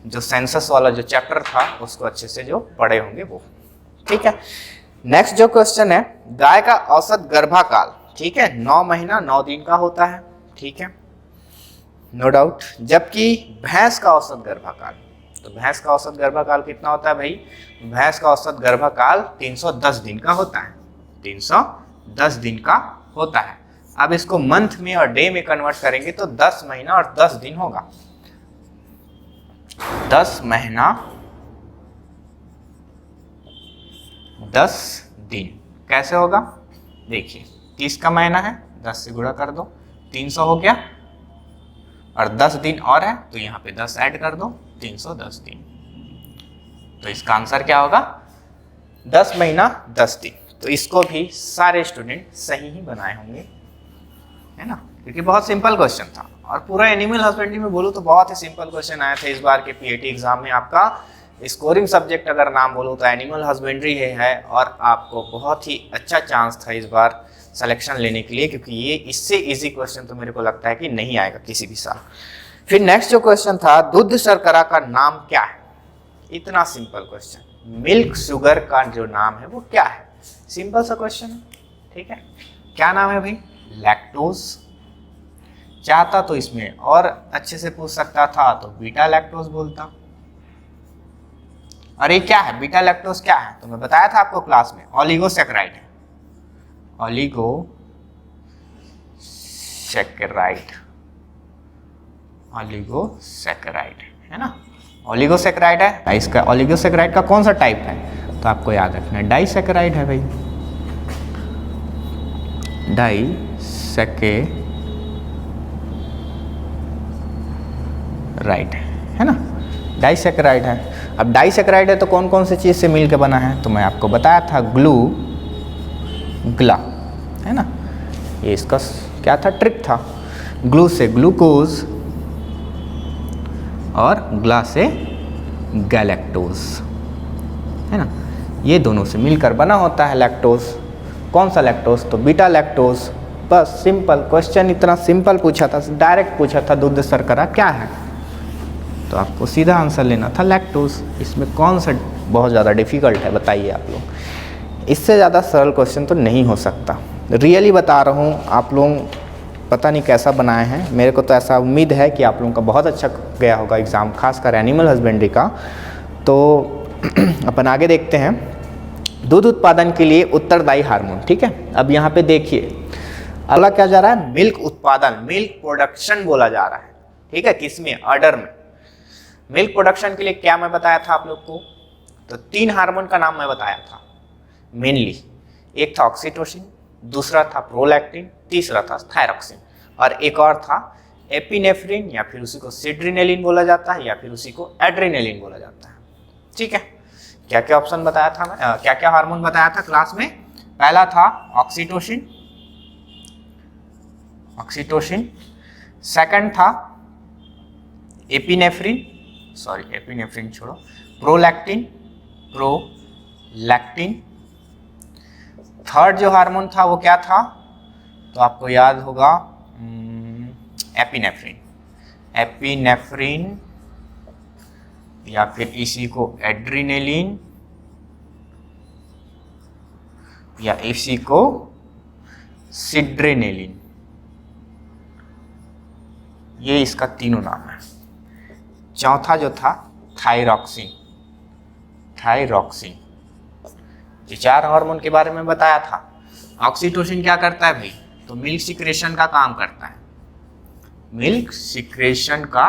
S1: जो सेंसस वाला जो चैप्टर था उसको अच्छे से जो पढ़े होंगे वो। ठीक है, नेक्स्ट जो क्वेश्चन है, गाय का औसत गर्भाकाल, ठीक है, 9 महीना 9 दिन का होता है, ठीक है, नो डाउट। जबकि भैंस का औसत गर्भाकाल, तो भैंस का औसत गर्भाकाल कितना होता है भाई? भैंस का औसत गर्भाकाल 310 दिन का होता है, 310 दिन का होता है। अब इसको मंथ में और डे में कन्वर्ट करेंगे तो 10 महीना और 10 दिन होगा। 10 महीना 10 दिन कैसे होगा? देखिए 30 का महीना है, 10 से गुणा कर दो, 300 हो गया, और 10 दिन और है तो यहाँ पे 10 ऐड कर दो, 310 दिन। तो इसका आंसर क्या होगा? 10 महीना 10 दिन। तो इसको भी सारे स्टूडेंट सही ही बनाए होंगे, है ना, क्योंकि बहुत सिंपल क्वेश्चन था। और पूरा एनिमल हस्बेंड्री में बोलूँ तो बहुत ही सिंपल क्वेश्चन आया था इस बार के पीएटी एग्जाम में। आपका स्कोरिंग सब्जेक्ट अगर नाम बोलूँ तो एनिमल हस्बेंड्री है, और आपको बहुत ही अच्छा चांस था इस बार सिलेक्शन लेने के लिए, क्योंकि ये इससे इजी क्वेश्चन तो मेरे को लगता है कि नहीं आएगा किसी भी साल। फिर नेक्स्ट जो क्वेश्चन था, दूध शर्करा का नाम क्या है? इतना सिंपल क्वेश्चन, मिल्क शुगर का जो नाम है वो क्या है? सिंपल सा क्वेश्चन है, ठीक है। क्या नाम है भाई? लैक्टोज। चाहता तो इसमें और अच्छे से पूछ सकता था, तो बीटा लैक्टोज बोलता। और ये क्या है? बीटा लैक्टोज क्या है? तो मैं बताया था आपको क्लास में, ओलिगोसैकेराइड है, ओलिगोसैकेराइड है ना, ओलिगोसैकेराइड है। इसका ओलिगोसैकेराइड का कौन सा टाइप है? तो आपको याद रखना है डाइसैकेराइड है भाई, डाइसैकेराइड है ना, डाइसैकेराइड है। अब डाइसैकेराइड है तो कौन कौन से चीज़ से मिलकर बना है? तो मैं आपको बताया था ग्ला, है ना, ये इसका क्या था? ट्रिक था। ग्लू से ग्लूकोज और ग्ला से गैलेक्टोज, है ना, ये दोनों से मिलकर बना होता है लैक्टोज। कौन सा लैक्टोज? तो बीटा लैक्टोज। बस सिंपल क्वेश्चन, इतना सिंपल पूछा था, डायरेक्ट पूछा था दूध शर्करा क्या है, तो आपको सीधा आंसर लेना था लैक्टोज। इसमें कौन सा बहुत ज़्यादा डिफिकल्ट है बताइए आप लोग? इससे ज़्यादा सरल क्वेश्चन तो नहीं हो सकता, रियली बता रहा हूँ। आप लोग पता नहीं कैसा बनाए हैं, मेरे को तो ऐसा उम्मीद है कि आप लोगों का बहुत अच्छा गया होगा एग्ज़ाम, खासकर एनिमल हस्बेंड्री का। तो अपन आगे देखते हैं, दूध उत्पादन के लिए उत्तरदायी हार्मोन, ठीक है। अब यहाँ पे देखिए अगला क्या जा रहा है? मिल्क उत्पादन, मिल्क प्रोडक्शन बोला जा रहा है, ठीक है, किसमें? ऑर्डर में। मिल्क प्रोडक्शन के लिए क्या मैं बताया था आप लोग को? तो 3 हार्मोन का नाम मैं बताया था मेनली, एक था ऑक्सीटोसिन, दूसरा था प्रोलैक्टिन, तीसरा था थायरॉक्सिन, और एक और था एपिनेफ्रिन, या फिर उसी को सिड्रिनेलिन बोला जाता है, या फिर उसी को एड्रिनेलिन बोला जाता है, ठीक है। क्या क्या ऑप्शन बताया था मैं, क्या क्या हार्मोन बताया था क्लास में? पहला था ऑक्सीटोसिन, सेकंड था एपिनेफ्रिन छोड़ो, प्रोलैक्टिन, थर्ड जो हार्मोन था वो क्या था? तो आपको याद होगा एपिनेफ्रिन, या फिर इसी को एड्रिनेलिन, या इसी को सिड्रेनेलिन, ये इसका तीनों नाम है। चौथा जो था थायरॉक्सिन, थायरॉक्सिन, ये 4 हार्मोन के बारे में बताया था। ऑक्सीटोसिन क्या करता है भाई? तो मिल्क सिक्रेशन का काम करता है, मिल्क सिक्रेशन का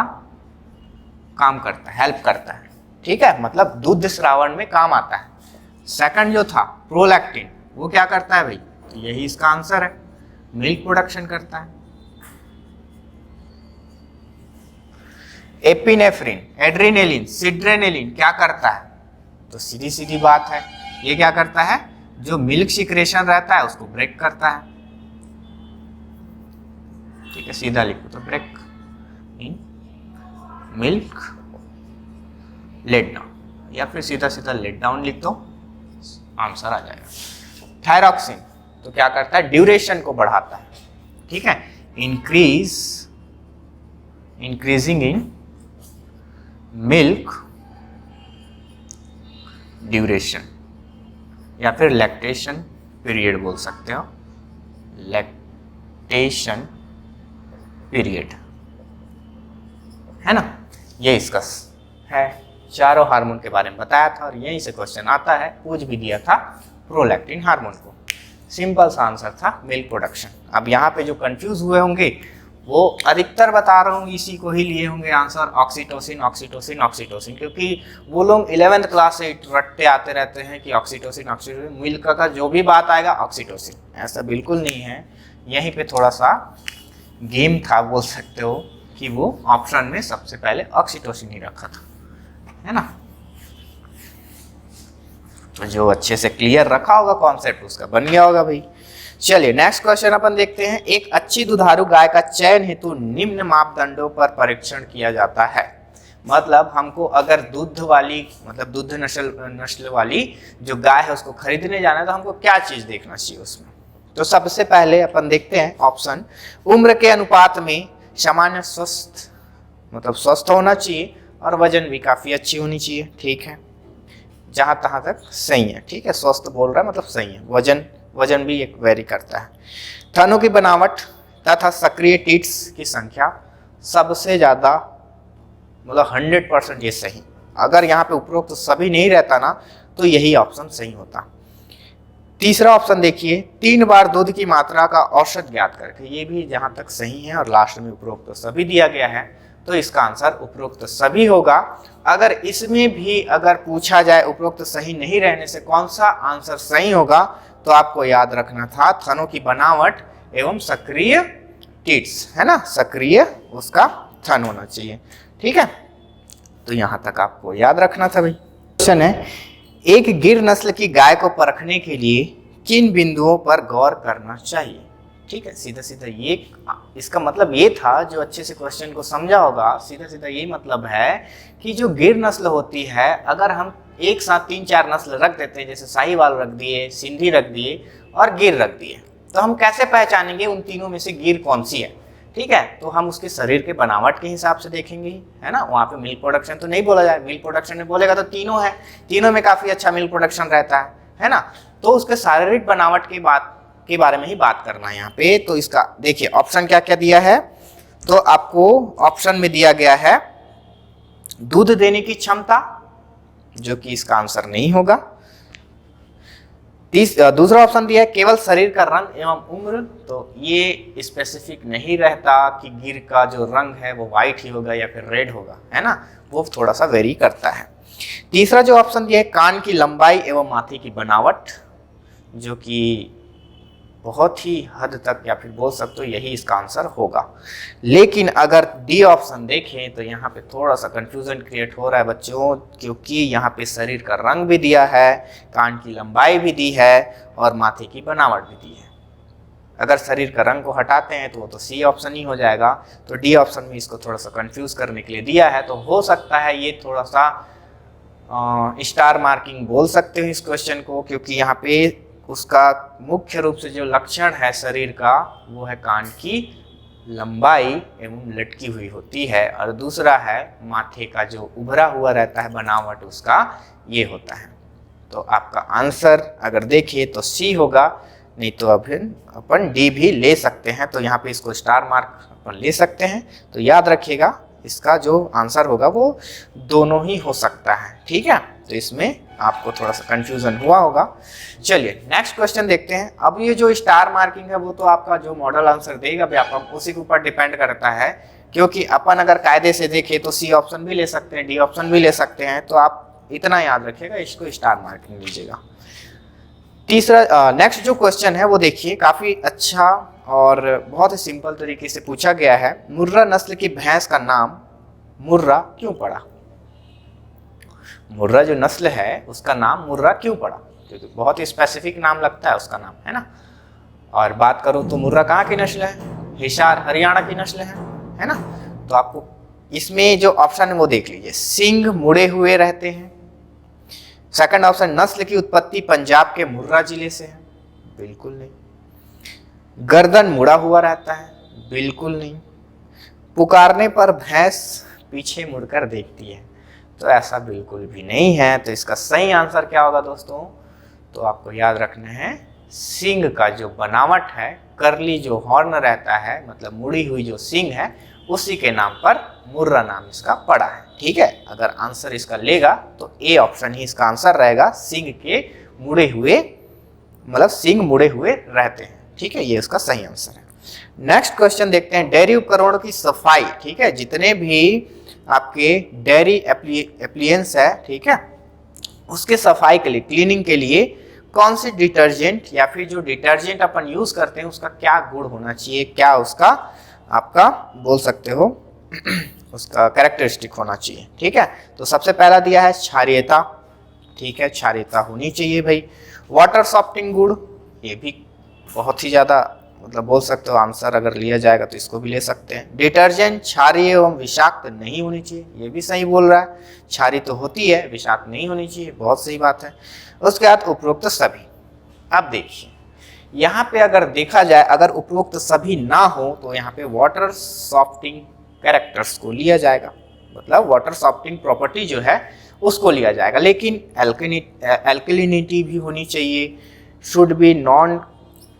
S1: काम करता है, हेल्प करता है, ठीक है, मतलब दूध श्रावण में काम आता है। सेकंड जो था प्रोलैक्टिन, वो क्या करता है भाई? तो यही इसका आंसर है, मिल्क प्रोडक्शन करता है। एपिनेफ्रिन, एड्रेनेलिन, सिड्रेनेलिन क्या करता है? तो सीधी सीधी बात है, ये क्या करता है? जो मिल्क सिक्रेशन रहता है उसको ब्रेक करता है, ठीक है, सीधा लिखो तो break in milk let down, या फिर सीधा सीधा लेट डाउन लिख दो, आंसर आ जाएगा। थायरॉक्सिन तो क्या करता है? ड्यूरेशन को बढ़ाता है, ठीक है, इंक्रीजिंग इन मिल्क ड्यूरेशन, या फिर लैक्टेशन पीरियड बोल सकते हो, लैक्टेशन पीरियड, है ना। ये इसका है, चारों हार्मोन के बारे में बताया था और यहीं से क्वेश्चन आता है, पूछ भी दिया था प्रोलैक्टिन हार्मोन को। सिंपल सा आंसर था मिल्क प्रोडक्शन। अब यहाँ पे जो कंफ्यूज हुए होंगे वो अधिकतर बता रहा हूँ इसी को ही लिए होंगे आंसर, ऑक्सीटोसिन ऑक्सीटोसिन ऑक्सीटोसिन, क्योंकि वो लोग 11th क्लास से रटते आते रहते हैं कि ऑक्सीटोसिन ऑक्सीटोसिन, मिल्क का जो भी बात आएगा ऑक्सीटोसिन, ऐसा बिल्कुल नहीं है। यहीं पे थोड़ा सा गेम था बोल सकते हो कि वो ऑप्शन में सबसे पहले ऑक्सीटोसिन ही रखा था, है ना। तो जो अच्छे से क्लियर रखा होगा कॉन्सेप्ट उसका बन गया होगा भाई। चलिए नेक्स्ट क्वेश्चन अपन देखते हैं। एक अच्छी दुधारू गाय का चयन हेतु निम्न मापदंडों पर परीक्षण किया जाता है। मतलब हमको अगर दूध वाली, मतलब दूध नस्ल वाली जो गाय है उसको खरीदने जाना है तो हमको क्या चीज देखना चाहिए उसमें? तो सबसे पहले अपन देखते हैं ऑप्शन, उम्र के अनुपात में सामान्य स्वस्थ, मतलब स्वस्थ होना चाहिए और वजन भी काफी अच्छी होनी चाहिए, ठीक है, जहां तहां तक सही है, ठीक है, स्वस्थ बोल रहा है मतलब सही है। वजन भी एक वेरी करता है। थनों की बनावट तथा सक्रिय टीट्स की संख्या सबसे ज्यादा, मतलब 100% ये सही। अगर यहाँ पे उपरोक्त तो सभी नहीं रहता ना तो यही ऑप्शन सही होता। तीसरा ऑप्शन देखिए, 3 बार दूध की मात्रा का औसत ज्ञात करके, ये भी जहां तक सही है और लास्ट में उपरोक्त तो सभी दिया गया है, तो इसका आंसर उपरोक्त सभी होगा। अगर इसमें भी अगर पूछा जाए उपरोक्त सही नहीं रहने से कौन सा आंसर सही होगा, तो आपको याद रखना था थनों की बनावट एवं सक्रिय टीट्स, है ना, सक्रिय उसका थन होना चाहिए, ठीक है। तो यहां तक आपको याद रखना था भाई। क्वेश्चन है, एक गिर नस्ल की गाय को परखने के लिए किन बिंदुओं पर गौर करना चाहिए? ठीक है, सीधा सीधा ये इसका मतलब ये था, जो अच्छे से क्वेश्चन को समझा होगा, सीधा सीधा ये मतलब है कि जो गिर नस्ल होती है, अगर हम एक साथ 3-4 नस्ल रख देते हैं, जैसे साहिवाल रख दिए, सिंधी रख दिए और गिर रख दिए, तो हम कैसे पहचानेंगे उन तीनों में से गिर कौन सी है? ठीक है, तो हम उसके शरीर के बनावट के हिसाब से देखेंगे, है ना। वहाँ पे मिल्क प्रोडक्शन तो नहीं बोला जाए, मिल्क प्रोडक्शन में बोलेगा तो तीनों है, तीनों में काफी अच्छा मिल्क प्रोडक्शन रहता है ना। तो उसके शारीरिक बनावट के बारे में ही बात करना है यहाँ पे। तो इसका देखिए ऑप्शन क्या क्या दिया है, तो आपको ऑप्शन में दिया गया है दूध देने की क्षमता, जो कि इसका आंसर नहीं होगा। दूसरा ऑप्शन दिया है केवल शरीर का रंग एवं उम्र, तो ये स्पेसिफिक नहीं रहता कि गिर का जो रंग है वो व्हाइट ही होगा या फिर रेड होगा, है ना, वो थोड़ा सा वेरी करता है। तीसरा जो ऑप्शन दिया है कान की लंबाई एवं माथे की बनावट, जो कि बहुत ही हद तक या फिर बोल सकते हो यही इसका आंसर होगा। लेकिन अगर डी ऑप्शन देखें तो यहाँ पे थोड़ा सा कंफ्यूजन क्रिएट हो रहा है बच्चों, क्योंकि यहाँ पे शरीर का रंग भी दिया है, कान की लंबाई भी दी है और माथे की बनावट भी दी है। अगर शरीर का रंग को हटाते हैं तो वो तो सी ऑप्शन ही हो जाएगा। तो डी ऑप्शन में इसको थोड़ा सा कंफ्यूज करने के लिए दिया है, तो हो सकता है ये थोड़ा सा स्टार मार्किंग बोल सकते हो इस क्वेश्चन को, क्योंकि यहाँ पे उसका मुख्य रूप से जो लक्षण है शरीर का वो है कान की लंबाई एवं लटकी हुई होती है, और दूसरा है माथे का जो उभरा हुआ रहता है बनावट उसका ये होता है। तो आपका आंसर अगर देखिए तो सी होगा, नहीं तो अपन डी भी ले सकते हैं। तो यहाँ पे इसको स्टार मार्क अपन ले सकते हैं। तो याद रखिएगा इसका जो आंसर होगा वो दोनों ही हो सकता है, ठीक है। तो इसमें आपको थोड़ा सा कंफ्यूजन हुआ होगा। चलिए नेक्स्ट क्वेश्चन देखते हैं। अब ये जो स्टार मार्किंग है वो तो आपका जो मॉडल आंसर देगा भी आप उसी के ऊपर डिपेंड करता है, क्योंकि अपन अगर कायदे से देखें तो सी ऑप्शन भी ले सकते हैं, डी ऑप्शन भी ले सकते हैं। तो आप इतना याद रखिएगा, इसको स्टार मार्किंग लीजिएगा। तीसरा नेक्स्ट जो क्वेश्चन है वो देखिए, काफी अच्छा और बहुत ही सिंपल तरीके से पूछा गया है। मुर्रा नस्ल की भैंस का नाम मुर्रा क्यों पड़ा? मुर्रा जो नस्ल है उसका नाम मुर्रा क्यों पड़ा? क्योंकि बहुत ही स्पेसिफिक नाम लगता है उसका नाम, है ना। और बात करूं तो मुर्रा कहाँ की नस्ल है? हिसार हरियाणा की नस्ल है ना। तो आपको इसमें जो ऑप्शन है वो देख लीजिए, सिंग मुड़े हुए रहते हैं। सेकंड ऑप्शन, नस्ल की उत्पत्ति पंजाब के मुर्रा जिले से है, बिल्कुल नहीं। गर्दन मुड़ा हुआ रहता है, बिल्कुल नहीं। पुकारने पर भैंस पीछे मुड़कर देखती है, तो ऐसा बिल्कुल भी नहीं है। तो इसका सही आंसर क्या होगा दोस्तों? तो आपको याद रखना है, सींग का जो बनावट है, करली जो हॉर्न रहता है, मतलब मुड़ी हुई जो सींग है, उसी के नाम पर मुर्रा नाम इसका पड़ा है, ठीक है। अगर आंसर इसका लेगा तो ए ऑप्शन ही इसका आंसर रहेगा, सींग के मुड़े हुए, मतलब सींग मुड़े हुए रहते हैं, ठीक है। ये उसका सही आंसर है। नेक्स्ट क्वेश्चन देखते हैं, डेयरी उपकरणों की सफाई, ठीक है। जितने भी आपके डेयरी एप्लियंस है, ठीक है, उसके सफाई के लिए, क्लीनिंग के लिए कौन से डिटर्जेंट या फिर जो डिटर्जेंट अपन यूज करते हैं उसका क्या गुण होना चाहिए, क्या उसका आपका बोल सकते हो उसका कैरेक्टरिस्टिक होना चाहिए, ठीक है। तो सबसे पहला दिया है क्षारीयता, ठीक है, क्षारीयता होनी चाहिए भाई। वाटर सॉफ्टिंग गुण, ये भी बहुत ही ज्यादा मतलब बोल सकते हो आंसर अगर लिया जाएगा तो इसको भी ले सकते हैं। डिटर्जेंट क्षारीय एवं विषाक्त नहीं होनी चाहिए, ये भी सही बोल रहा है, क्षारीय तो होती है, विषाक्त नहीं होनी चाहिए, बहुत सही बात है। उसके बाद उपरोक्त सभी। अब देखिए यहाँ पे अगर देखा जाए, अगर उपरोक्त सभी ना हो तो यहाँ पे वाटर सॉफ्टिंग कैरेक्टर्स को लिया जाएगा, मतलब वाटर सॉफ्टिंग प्रॉपर्टी जो है उसको लिया जाएगा। लेकिन एल्कलिनिटी भी होनी चाहिए, should be non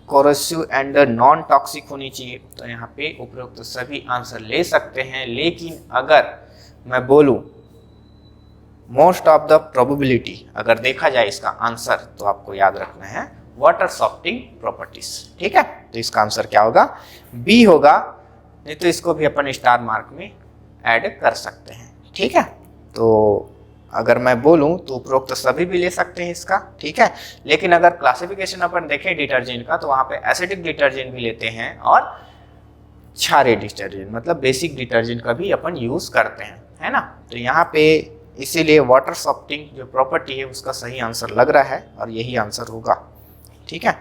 S1: corrosive and non toxic होनी चाहिए। तो यहाँ पे उपरोक्त सभी आंसर ले सकते हैं। लेकिन अगर मैं बोलूं मोस्ट ऑफ द प्रोबेबिलिटी अगर देखा जाए इसका आंसर, तो आपको याद रखना है वाटर सॉफ्टिंग प्रॉपर्टीज, ठीक है। तो इसका आंसर क्या होगा? बी होगा। नहीं तो इसको भी अपन स्टार मार्क में ऐड कर सकते हैं, ठीक है। तो अगर मैं बोलूं तो उपरोक्त सभी भी ले सकते हैं इसका, ठीक है। लेकिन अगर क्लासिफिकेशन अपन देखें डिटर्जेंट का, तो वहां पे एसिडिक डिटर्जेंट भी लेते हैं और क्षारीय डिटर्जेंट, मतलब बेसिक डिटर्जेंट का भी अपन यूज करते हैं, है ना। तो यहाँ पे इसीलिए वाटर सॉफ्टिंग जो प्रॉपर्टी है उसका सही आंसर लग रहा है और यही आंसर होगा, ठीक है।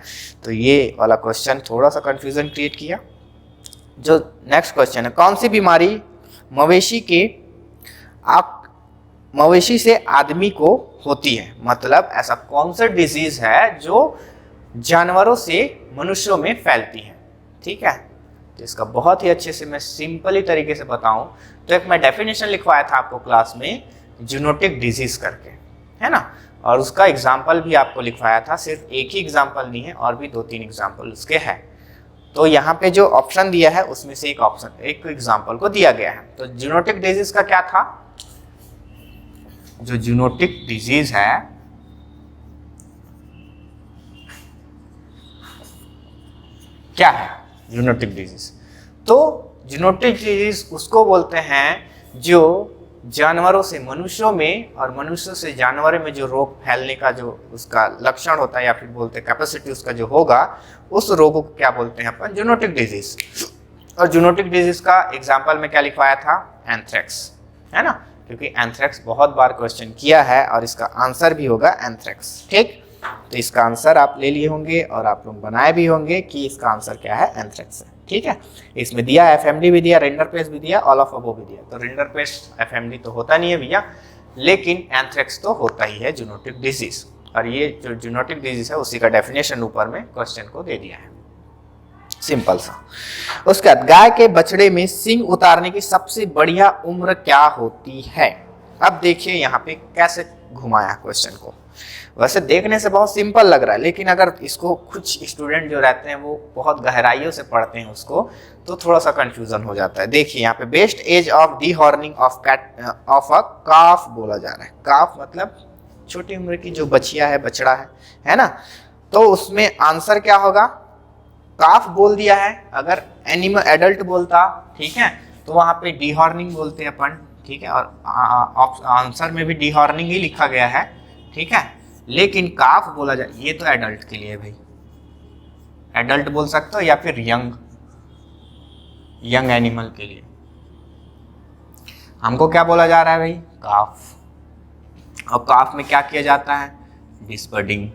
S1: तो ये वाला क्वेश्चन थोड़ा सा कंफ्यूजन क्रिएट किया। जो नेक्स्ट क्वेश्चन है, कौन सी बीमारी मवेशी से आदमी को होती है? मतलब ऐसा कौन सा डिजीज है जो जानवरों से मनुष्यों में फैलती है, ठीक है। तो इसका बहुत ही अच्छे से मैं सिंपली तरीके से बताऊं तो एक मैं डेफिनेशन लिखवाया था आपको क्लास में, जूनोटिक डिजीज करके, है ना। और उसका एग्जाम्पल भी आपको लिखवाया था, सिर्फ एक ही एग्जाम्पल नहीं है, और भी 2-3 एग्जाम्पल उसके हैं। तो यहाँ पे जो ऑप्शन दिया है उसमें से एक एग्जाम्पल को दिया गया है। तो जूनोटिक डिजीज का क्या था? जो जूनोटिक डिजीज है, क्या है जूनोटिक डिजीज? तो जूनोटिक डिजीज उसको बोलते हैं जो जानवरों से मनुष्यों में और मनुष्य से जानवरों में जो रोग फैलने का जो उसका लक्षण होता है, या फिर बोलते हैं कैपेसिटी उसका जो होगा, उस रोग को क्या बोलते हैं अपन? Zoonotic disease. और जूनोटिक डिजीज का एग्जाम्पल में क्या लिखवाया था? एंथ्रेक्स, है ना, क्योंकि एंथ्रेक्स बहुत बार क्वेश्चन किया है और इसका आंसर भी होगा एंथ्रेक्स, ठीक। तो इसका आंसर आप ले लिए होंगे और आप लोग बनाए भी होंगे कि इसका आंसर क्या है? एंथ्रेक्स है, ठीक है। इसमें दिया एफएमडी भी दिया, रिंडरपेस्ट भी दिया, ऑल ऑफ अबोव भी दिया। तो रिंडरपेस्ट एफएमडी तो होता नहीं है भैया, लेकिन एंथ्रेक्स तो होता ही है जूनोटिक डिजीज। और ये जो जूनोटिक डिजीज है उसी का डेफिनेशन ऊपर में क्वेश्चन को दे दिया है, सिंपल सा। उसके बाद गाय के बछड़े में सींग उतारने की सबसे बढ़िया उम्र क्या होती है? अब देखिए यहाँ पे कैसे घुमाया क्वेश्चन को। वैसे देखने से बहुत सिंपल लग रहा है, लेकिन अगर इसको कुछ स्टूडेंट जो रहते हैं वो बहुत गहराइयों से पढ़ते हैं उसको, तो थोड़ा सा कंफ्यूजन हो जाता है। देखिए यहाँ पे best age of dehorning of a calf बोला जा रहा है। काफ मतलब छोटी उम्र की जो बछिया है, बछड़ा है ना। तो उसमें आंसर क्या होगा, काफ बोल दिया है। अगर एनिमल एडल्ट बोलता, ठीक है, तो वहां पे डी हॉर्निंग बोलते हैं अपन, ठीक है, और आंसर में भी डी हॉर्निंग ही लिखा गया है, ठीक है। लेकिन काफ बोला जाए, ये तो एडल्ट के लिए भाई, एडल्ट बोल सकते हो या फिर यंग एनिमल के लिए। हमको क्या बोला जा रहा है भाई, काफ। और काफ में क्या किया जाता है, डिसबर्डिंग,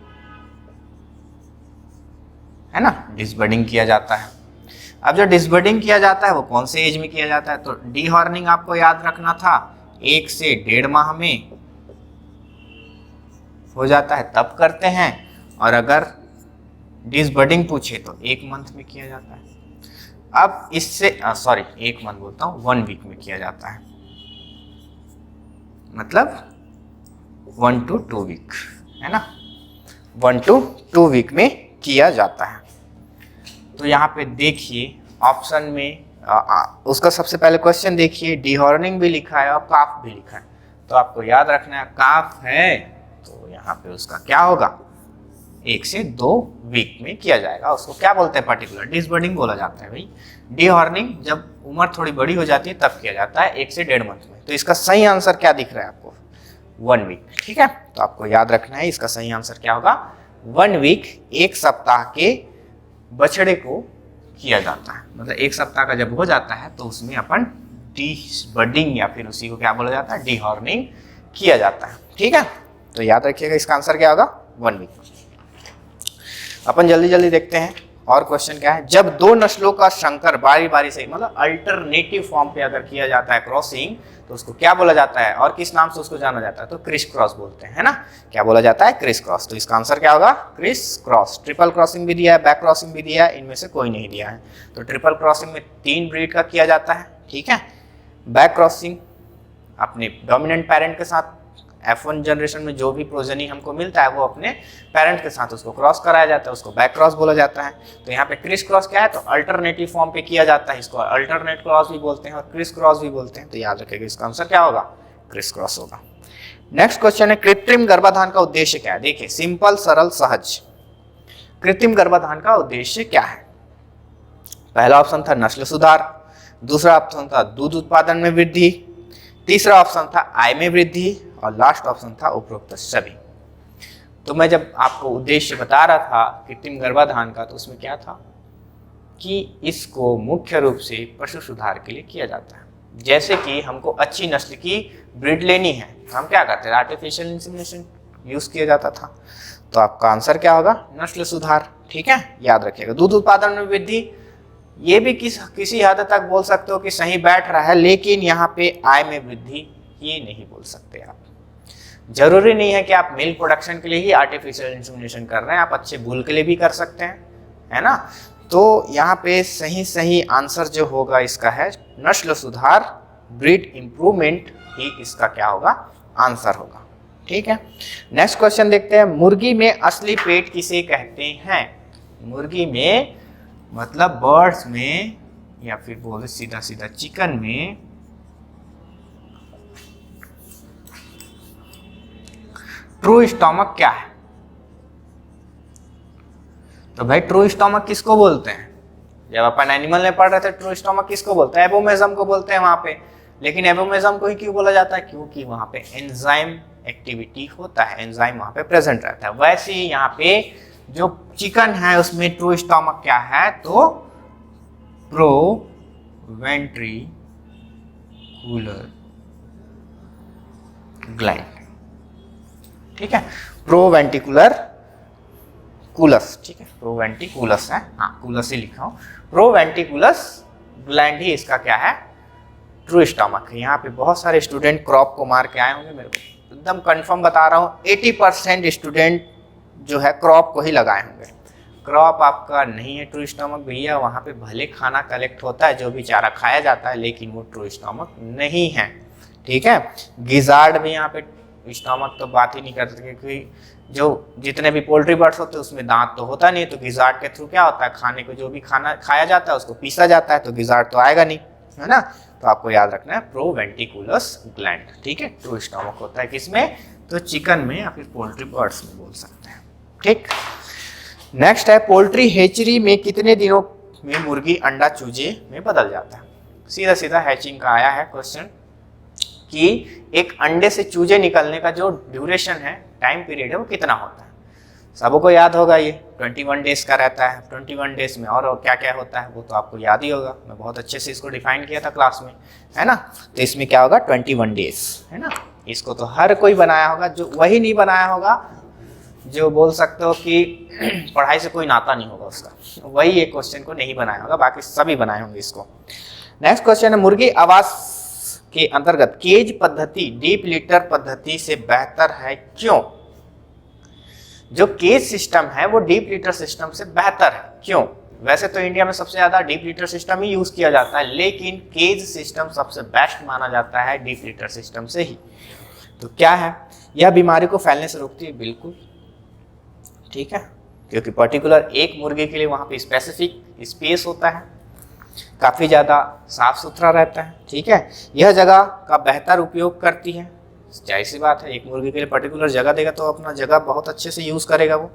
S1: है ना, डिसबर्डिंग किया जाता है। अब जो डिसबर्डिंग किया जाता है वो कौन से एज में किया जाता है, तो डी हॉर्निंग आपको याद रखना था 1 से 1.5 माह में हो जाता है, तब करते हैं। और अगर डिसबर्डिंग पूछे तो 1 मंथ में किया जाता है। अब इससे 1 मंथ बोलता हूँ, 1 वीक में किया जाता है, मतलब 1 to 2 वीक, है ना, 1 to 2 वीक में किया जाता है। तो यहाँ पे देखिए ऑप्शन में उसका सबसे पहले क्वेश्चन देखिए, डी हॉर्निंग भी लिखा है और काफ भी लिखा है। तो आपको याद रखना है, काफ है तो यहाँ पे उसका क्या होगा, 1 से 2 वीक में किया जाएगा। उसको क्या बोलते हैं, पर्टिकुलर डिसबर्डिंग बोला जाता है भाई। डी हॉर्निंग जब उम्र थोड़ी बड़ी हो जाती है तब किया जाता है, 1 से 1.5 मंथ में। तो इसका सही आंसर क्या दिख रहा है आपको, 1 वीक, ठीक है। तो आपको याद रखना है इसका सही आंसर क्या होगा, 1 वीक, 1 सप्ताह के बछड़े को किया जाता है। मतलब 1 सप्ताह का जब हो जाता है तो उसमें अपन डिसबर्डिंग या फिर उसी को क्या बोला जाता है, डी हॉर्निंग किया जाता है, ठीक है। तो याद रखिएगा इसका आंसर क्या होगा, 1 वीक। अपन जल्दी जल्दी देखते हैं और क्वेश्चन क्या है। जब 2 नस्लों का संकर बारी बारी से, मतलब अल्टरनेटिव फॉर्म पे अगर किया जाता है क्रॉसिंग, तो उसको क्या बोला जाता है और किस नाम से उसको जाना जाता है, तो क्रिस क्रॉस बोलते हैं, है ना। क्या बोला जाता है, क्रिस क्रॉस। तो इसका आंसर क्या होगा, क्रिस क्रॉस। ट्रिपल क्रॉसिंग भी दिया है, बैक क्रॉसिंग भी दिया है, इनमें से कोई नहीं दिया है। तो ट्रिपल क्रॉसिंग में 3 ब्रीड का किया जाता है, ठीक है। बैक क्रॉसिंग अपने डोमिनेंट पेरेंट के साथ, F1 जनरेशन में जो भी प्रोजेनी हमको मिलता है वो अपने पेरेंट के साथ उसको क्रॉस कराया जाता है, उसको बैक क्रॉस बोला जाता है। तो यहाँ पे क्रिस क्रॉस क्या है, तो अल्टरनेटिव फॉर्म पे किया जाता है, इसको अल्टरनेट क्रॉस भी बोलते हैं और क्रिस क्रॉस भी बोलते हैं। तो याद रखिएगा इसका आंसर क्या होगा, क्रिस क्रॉस होगा। नेक्स्ट क्वेश्चन है, कृत्रिम गर्भाधान का उद्देश्य क्या है। देखिए सिंपल, सरल, सहज। कृत्रिम गर्भाधान का उद्देश्य क्या है। पहला ऑप्शन था नस्ल सुधार, दूसरा ऑप्शन था दूध उत्पादन में वृद्धि, तीसरा ऑप्शन था आय में वृद्धि, और लास्ट ऑप्शन था उपरोक्त सभी। तो मैं जब आपको उद्देश्य बता रहा था कृत्रिम गर्भाधान का, तो उसमें क्या था कि इसको मुख्य रूप से पशु सुधार के लिए किया जाता है। जैसे कि हमको अच्छी नस्ल की ब्रीड लेनी है, हम क्या करते थे, आर्टिफिशियल इंसेमिनेशन यूज किया जाता था। तो आपका आंसर क्या होगा, नस्ल सुधार, ठीक है, याद रखिएगा। दूध उत्पादन में वृद्धि, ये भी किसी हद तक बोल सकते हो कि सही बैठ रहा है, लेकिन यहाँ पे आय में वृद्धि ये नहीं बोल सकते आप। जरूरी नहीं है कि आप मिल्क प्रोडक्शन के लिए ही आर्टिफिशियल इंसेमिनेशन कर रहे हैं, आप अच्छे बुल के लिए भी कर सकते हैं, है ना। तो यहाँ पे सही आंसर जो होगा इसका है नस्ल सुधार, ब्रीड इंप्रूवमेंट ही इसका क्या होगा, आंसर होगा, ठीक है। नेक्स्ट क्वेश्चन देखते हैं, मुर्गी में असली पेट किसे कहते हैं। मुर्गी में मतलब बर्ड्स में, या फिर बोले सीधा सीधा चिकन में ट्रू स्टमक क्या है। तो भाई ट्रू स्टमक किसको बोलते हैं, जब अपन एनिमल में पढ़ रहे थे ट्रू स्टमक किसको बोलते हैं, एबोमेजम को बोलते हैं वहां पे। लेकिन एबोमेजम को ही क्यों बोला जाता है, क्योंकि वहां पे एंजाइम एक्टिविटी होता है, एंजाइम वहां पे प्रेजेंट रहता है। वैसे ही यहाँ पे जो चिकन है उसमें ट्रू स्टमक क्या है, तो प्रोवेंट्रिकुलर ग्लैंड, ठीक है, प्रोवेंटिकुलर कूलस, ठीक है, प्रोवेंटिकुलस है, हाँ कूलस ही लिखा हूं, प्रोवेंटिकुलस ग्लैंड ही इसका क्या है, ट्रू स्टमक है। यहाँ पे बहुत सारे स्टूडेंट क्रॉप को मार के आए होंगे, मेरे को एकदम कंफर्म बता रहा हूँ 80% स्टूडेंट जो है क्रॉप को ही लगाए होंगे। क्रॉप आपका नहीं है ट्रू स्टमक भैया, वहाँ पे भले खाना कलेक्ट होता है जो भी चारा खाया जाता है, लेकिन वो ट्रू स्टमक नहीं है, ठीक है। गिजार्ड भी यहाँ पे स्टमक तो बात ही नहीं करते, क्योंकि जो जितने भी पोल्ट्री बर्ड्स होते हैं उसमें दांत तो होता नहीं है, तो गिजार्ड के थ्रू क्या होता है, खाने को जो भी खाना खाया जाता है उसको पीसा जाता है, तो गिजार्ड तो आएगा नहीं, है ना। तो आपको याद रखना है प्रोवेंटिकुलस ग्लैंड, ठीक है। ट्रू स्टमक होता है किसमें, तो चिकन में या फिर पोल्ट्री बर्ड्स में बोल सकते हैं, ठीक। नेक्स्ट है पोल्ट्री हैचरी में कितने दिनों में मुर्गी अंडा चूजे में बदल जाता है। सीधा सीधा हैचिंग का आया है क्वेश्चन कि एक अंडे से चूजे निकलने का जो ड्यूरेशन है, टाइम पीरियड है, वो कितना होता है। सबको याद होगा ये 21 डेज का रहता है। 21 डेज में और क्या क्या होता है वो तो आपको याद ही होगा, मैं बहुत अच्छे से इसको डिफाइन किया था क्लास में, है ना। तो इसमें क्या होगा 21 डेज, है ना। इसको तो हर कोई बनाया होगा, जो वही नहीं बनाया होगा जो बोल सकते हो कि पढ़ाई से कोई नाता नहीं होगा उसका, वही एक क्वेश्चन को नहीं बनाया होगा, बाकी सभी बनाए होंगे इसको। नेक्स्ट क्वेश्चन है मुर्गी आवास के अंतर्गत केज पद्धति डीप लिटर पद्धति से बेहतर है, क्यों। जो केज सिस्टम है वो डीप लिटर सिस्टम से बेहतर है, क्यों। वैसे तो इंडिया में सबसे ज्यादा डीप लिटर सिस्टम ही यूज किया जाता है, लेकिन केज सिस्टम सबसे बेस्ट माना जाता है डीप लिटर सिस्टम से ही। तो क्या है, यह बीमारी को फैलने से रोकती है, बिल्कुल, ठीक है, क्योंकि पर्टिकुलर एक मुर्गी के लिए वहां पे स्पेसिफिक स्पेस होता है, काफी ज्यादा साफ सुथरा रहता है, ठीक है। यह जगह का बेहतर उपयोग करती है, जाहिर सी बात है, एक मुर्गी के लिए पर्टिकुलर जगह देगा तो अपना जगह बहुत अच्छे से यूज करेगा वो।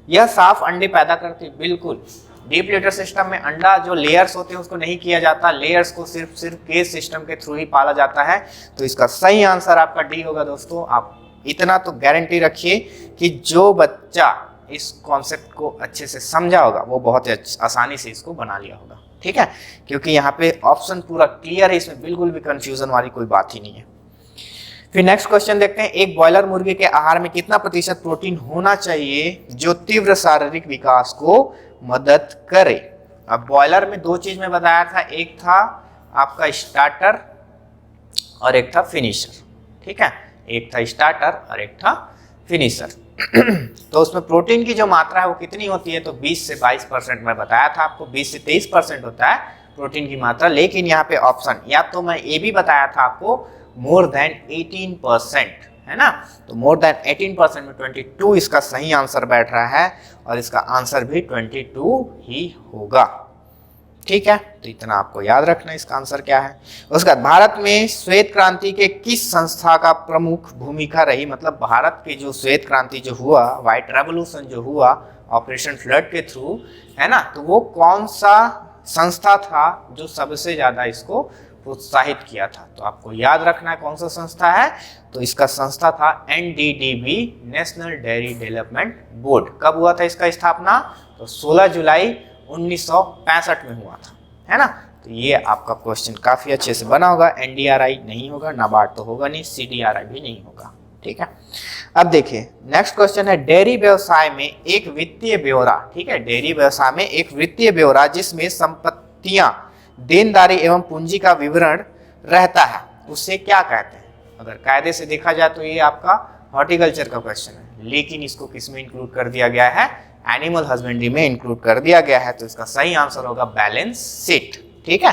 S1: यह साफ अंडे पैदा करती है, बिल्कुल। डीप लिटर सिस्टम में अंडा जो लेयर्स होते हैं उसको नहीं किया जाता, लेयर्स को सिर्फ केज सिस्टम के थ्रू ही पाला जाता है। तो इसका सही आंसर आपका डी होगा दोस्तों। आप इतना तो गारंटी रखिए कि जो बच्चा इस कॉन्सेप्ट को अच्छे से समझा होगा वो बहुत आसानी से इसको बना लिया होगा, ठीक है, क्योंकि यहाँ पे ऑप्शन पूरा क्लियर है, इसमें बिल्कुल भी कंफ्यूजन वाली कोई बात ही नहीं है। फिर नेक्स्ट क्वेश्चन देखते हैं, एक बॉयलर मुर्गी के आहार में कितना प्रतिशत प्रोटीन होना चाहिए जो तीव्र शारीरिक विकास को मदद करे। अब बॉयलर में दो चीज में बताया था, एक था आपका स्टार्टर और एक था फिनिशर, ठीक है, एक था स्टार्टर और एक था फिनिशर। तो उसमें प्रोटीन की जो मात्रा है वो कितनी होती है, तो 20 से 22% में बताया था आपको, 20 से 23% होता है प्रोटीन की मात्रा। लेकिन यहाँ पे ऑप्शन, या तो मैं ये भी बताया था आपको मोर देन 18%, है ना। तो मोर देन 18% में 22 इसका सही आंसर बैठ रहा है, और इसका आंसर भी 22 ही होगा, ठीक है। तो इतना आपको याद रखना, इसका आंसर क्या है। उसके बाद भारत में श्वेत क्रांति के किस संस्था का प्रमुख भूमिका रही, मतलब भारत की जो श्वेत क्रांति जो हुआ, व्हाइट रेवोल्यूशन जो हुआ ऑपरेशन फ्लड के थ्रू, है ना, तो वो कौन सा संस्था था जो सबसे ज्यादा इसको प्रोत्साहित किया था। तो आपको याद रखना है कौन सा संस्था है, तो इसका संस्था था NDDB, national dairy development board. कब हुआ था इसका स्थापना, तो 16 जुलाई 1965 में हुआ था, है ना। तो ये आपका क्वेश्चन काफी अच्छे से बना होगा। NDRI नहीं होगा, नाबार्ड तो होगा नहीं, CDRI भी नहीं होगा, ठीक है। अब देखिए नेक्स्ट क्वेश्चन है, डेयरी व्यवसाय में एक वित्तीय ब्यौरा, ठीक है, डेयरी व्यवसाय में एक वित्तीय ब्यौरा जिसमें संपत्तियां, देनदारी एवं पूंजी का विवरण रहता है, उसे क्या कहते हैं। अगर कायदे से देखा जाए तो ये आपका हॉर्टिकल्चर का क्वेश्चन है, लेकिन इसको किस में इंक्लूड कर दिया गया है, एनिमल हस्बेंड्री में इंक्लूड कर दिया गया है। तो इसका सही आंसर होगा बैलेंस शीट, ठीक है।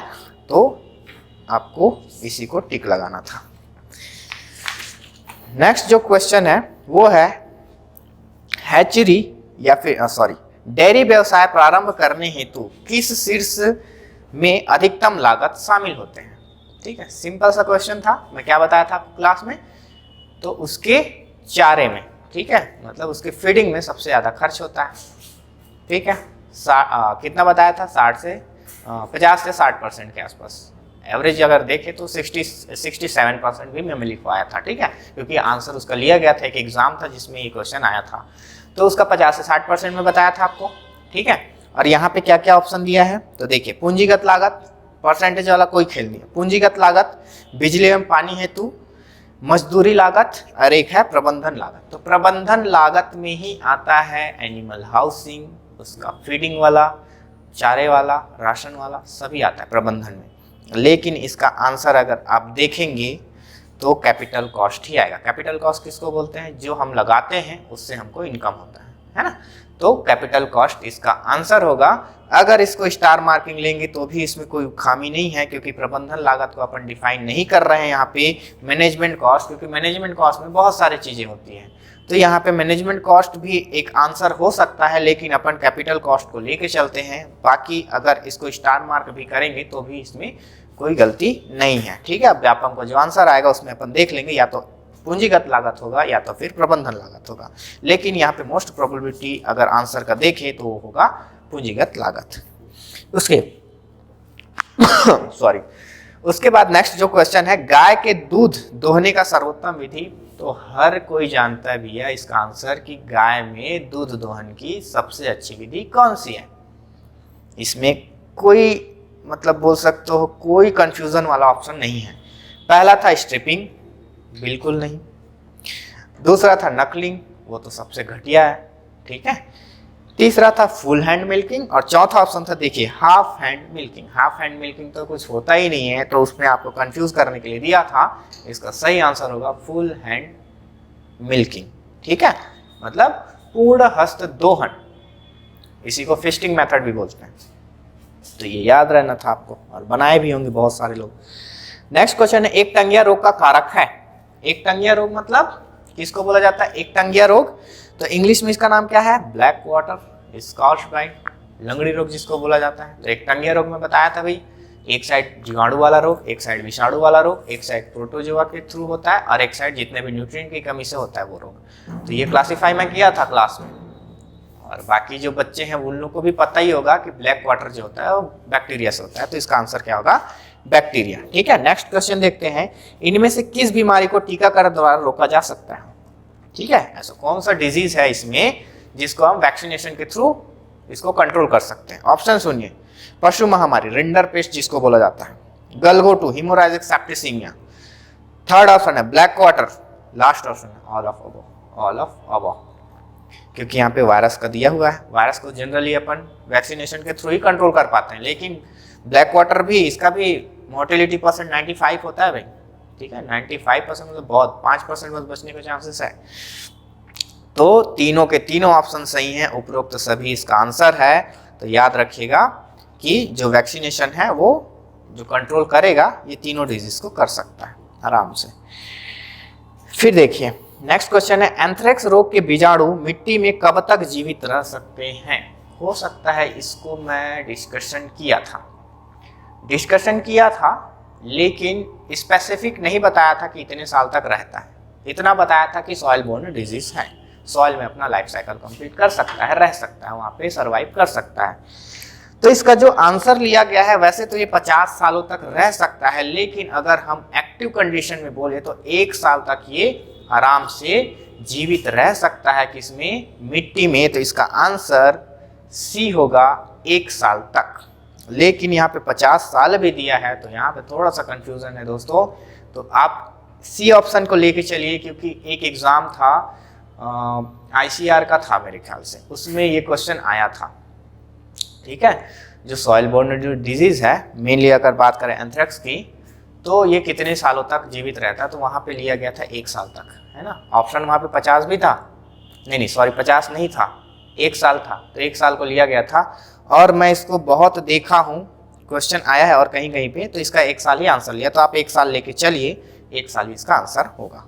S1: तो आपको इसी को टिक लगाना था। नेक्स्ट जो क्वेश्चन है वो है हैचरी या फिर डेयरी व्यवसाय प्रारंभ करने हेतु किस शीर्ष में अधिकतम लागत शामिल होते हैं, ठीक है। सिंपल सा क्वेश्चन था, मैं क्या बताया था आपको क्लास में, तो उसके चारे में, ठीक है, मतलब उसके फीडिंग में सबसे ज्यादा खर्च होता है, ठीक है। कितना बताया था, 50 से 60% के आसपास। एवरेज अगर देखें तो 67% भी मैंने लिखवाया था, ठीक है, क्योंकि आंसर उसका लिया गया था, एक एग्जाम था जिसमें ये क्वेश्चन आया था, तो उसका 50 से 60% में बताया था आपको, ठीक है। और यहाँ पे क्या क्या ऑप्शन दिया है, तो देखिए पूंजीगत लागत, परसेंटेज वाला कोई खेल नहीं है, पूंजीगत लागत, बिजली एवं पानी हेतु, मजदूरी लागत, और एक है प्रबंधन लागत। तो प्रबंधन लागत में ही आता है एनिमल हाउसिंग, उसका फीडिंग वाला, चारे वाला, राशन वाला, सभी आता है प्रबंधन में। लेकिन इसका आंसर अगर आप देखेंगे तो कैपिटल कॉस्ट ही आएगा। कैपिटल कॉस्ट किसको बोलते हैं, जो हम लगाते हैं उससे हमको इनकम होता है ना। तो कैपिटल कॉस्ट इसका आंसर होगा। अगर इसको स्टार मार्किंग लेंगे तो भी इसमें कोई खामी नहीं है, क्योंकि प्रबंधन लागत को अपन डिफाइन नहीं कर रहे हैं यहाँ पे मैनेजमेंट कॉस्ट, क्योंकि मैनेजमेंट कॉस्ट में बहुत सारी चीजें होती हैं। तो यहाँ पे मैनेजमेंट कॉस्ट भी एक आंसर हो सकता है, लेकिन अपन कैपिटल कॉस्ट को लेके चलते हैं। बाकी अगर इसको स्टार मार्क भी करेंगे तो भी इसमें कोई गलती नहीं है, ठीक है। अब व्यापक को जो आंसर आएगा उसमें अपन देख लेंगे, या तो पूंजीगत लागत होगा या तो फिर प्रबंधन लागत होगा, लेकिन यहाँ पे मोस्ट प्रोबेबिलिटी अगर आंसर का देखें तो वो होगा पूंजीगत लागत। उसके सॉरी उसके बाद नेक्स्ट जो क्वेश्चन है, गाय के दूध दोहने का सर्वोत्तम विधि। तो हर कोई जानता है भैया इसका आंसर कि गाय में दूध दोहन की सबसे अच्छी विधि कौन सी है। इसमें कोई मतलब बोल सकते हो कोई कंफ्यूजन वाला ऑप्शन नहीं है। पहला था स्ट्रिपिंग, बिल्कुल नहीं। दूसरा था नकलिंग, वो तो सबसे घटिया है, ठीक है। तीसरा था फुल हैंड मिल्किंग, और चौथा ऑप्शन था देखिए half hand milking. Half hand milking तो कुछ होता ही नहीं है, तो उसमें आपको कंफ्यूज करने के लिए दिया था। इसका सही आंसर होगा फुल हैंड मिल्किंग, ठीक है, मतलब पूर्ण हस्त दोहन। इसी को फिस्टिंग मेथड भी बोलते हैं, तो ये याद रहना था आपको, और बनाए भी होंगे बहुत सारे लोग। नेक्स्ट क्वेश्चन है, एक टंगिया रोग का कारक है। एक टंगिया रोग मतलब किसको बोला जाता है? एक टंगिया रोग, तो इंग्लिश में इसका नाम क्या है? ब्लैक वाटर स्कॉच ब्राइट, लंगड़ी रोग जिसको बोला जाता है। तो एक टंगिया रोग में बताया था भाई, एक साइड जीवाणु वाला रोग, एक साइड विषाणु वाला रोग, एक साइड प्रोटोजोआ के थ्रू होता है, और एक साइड जितने भी न्यूट्रिएंट की कमी से होता है वो रोग। तो ये क्लासीफाई मैं किया था क्लास में, और बाकी जो बच्चे हैं उन लोग को भी पता ही होगा कि ब्लैक वाटर जो होता है वो बैक्टीरिया से होता है, तो इसका आंसर क्या होगा? बैक्टीरिया, ठीक है। नेक्स्ट क्वेश्चन देखते हैं, इनमें से किस बीमारी को टीकाकरण द्वारा रोका जा सकता है? ठीक है, ऐसा कौन सा डिजीज है इसमें जिसको हम वैक्सीनेशन के थ्रू इसको कंट्रोल कर सकते हैं? ऑप्शन सुनिए, पशु महामारी रिंडर पेस्ट जिसको बोला जाता है, गलघोटू हिमोराजिक सेप्टिसीमिया, थर्ड ऑप्शन है ब्लैक वाटर, लास्ट ऑप्शन है all of above. All of above, क्योंकि यहाँ पे वायरस का दिया हुआ है। वायरस को जनरली अपन वैक्सीनेशन के थ्रू ही कंट्रोल कर पाते हैं, लेकिन ब्लैक वाटर भी, इसका भी मोर्टेलिटी परसेंट 95 होता है भाई, ठीक है। 95% मतलब बहुत, 5% बस बचने के चांसेस है। तो तीनों के तीनों ऑप्शन सही हैं, उपरोक्त सभी इसका आंसर है। तो याद रखिएगा कि जो वैक्सीनेशन है वो जो कंट्रोल करेगा ये तीनों डिजीज को कर सकता है आराम से। फिर देखिए नेक्स्ट क्वेश्चन है, एंथ्रेक्स रोग के बीजाणु मिट्टी में कब तक जीवित रह सकते हैं? हो सकता है इसको मैं डिस्कशन किया था, लेकिन स्पेसिफिक नहीं बताया था कि इतने साल तक रहता है। इतना बताया था कि सॉइल बोर्न डिजीज है, सॉइल में अपना लाइफ साइकिल कंप्लीट कर सकता है, रह सकता है, वहाँ पे सर्वाइव कर सकता है। तो इसका जो आंसर लिया गया है, वैसे तो ये 50 सालों तक रह सकता है, लेकिन अगर हम एक्टिव कंडीशन में बोले तो 1 साल तक ये आराम से जीवित रह सकता है। किसमें? मिट्टी में। तो इसका आंसर सी होगा 1 साल तक, लेकिन यहाँ पे 50 साल भी दिया है, तो यहाँ पे थोड़ा सा कंफ्यूजन है दोस्तों। तो आप सी ऑप्शन को लेके चलिए, क्योंकि एक एग्जाम था ICR का था मेरे ख्याल से, उसमें ये क्वेश्चन आया था, ठीक है। जो सॉइल बोर्न जो डिजीज है, मेनली अगर बात करें एंथ्रेक्स की, तो ये कितने सालों तक जीवित रहता है? तो वहाँ पे लिया गया था 1 साल तक, है ना। ऑप्शन वहाँ पे 50 भी था, नहीं सॉरी 50 नहीं था, 1 साल था, तो 1 साल को लिया गया था। और मैं इसको बहुत देखा हूँ, क्वेश्चन आया है और कहीं कहीं पे, तो इसका 1 साल ही आंसर लिया। तो आप 1 साल लेके चलिए, 1 साल ही इसका आंसर होगा।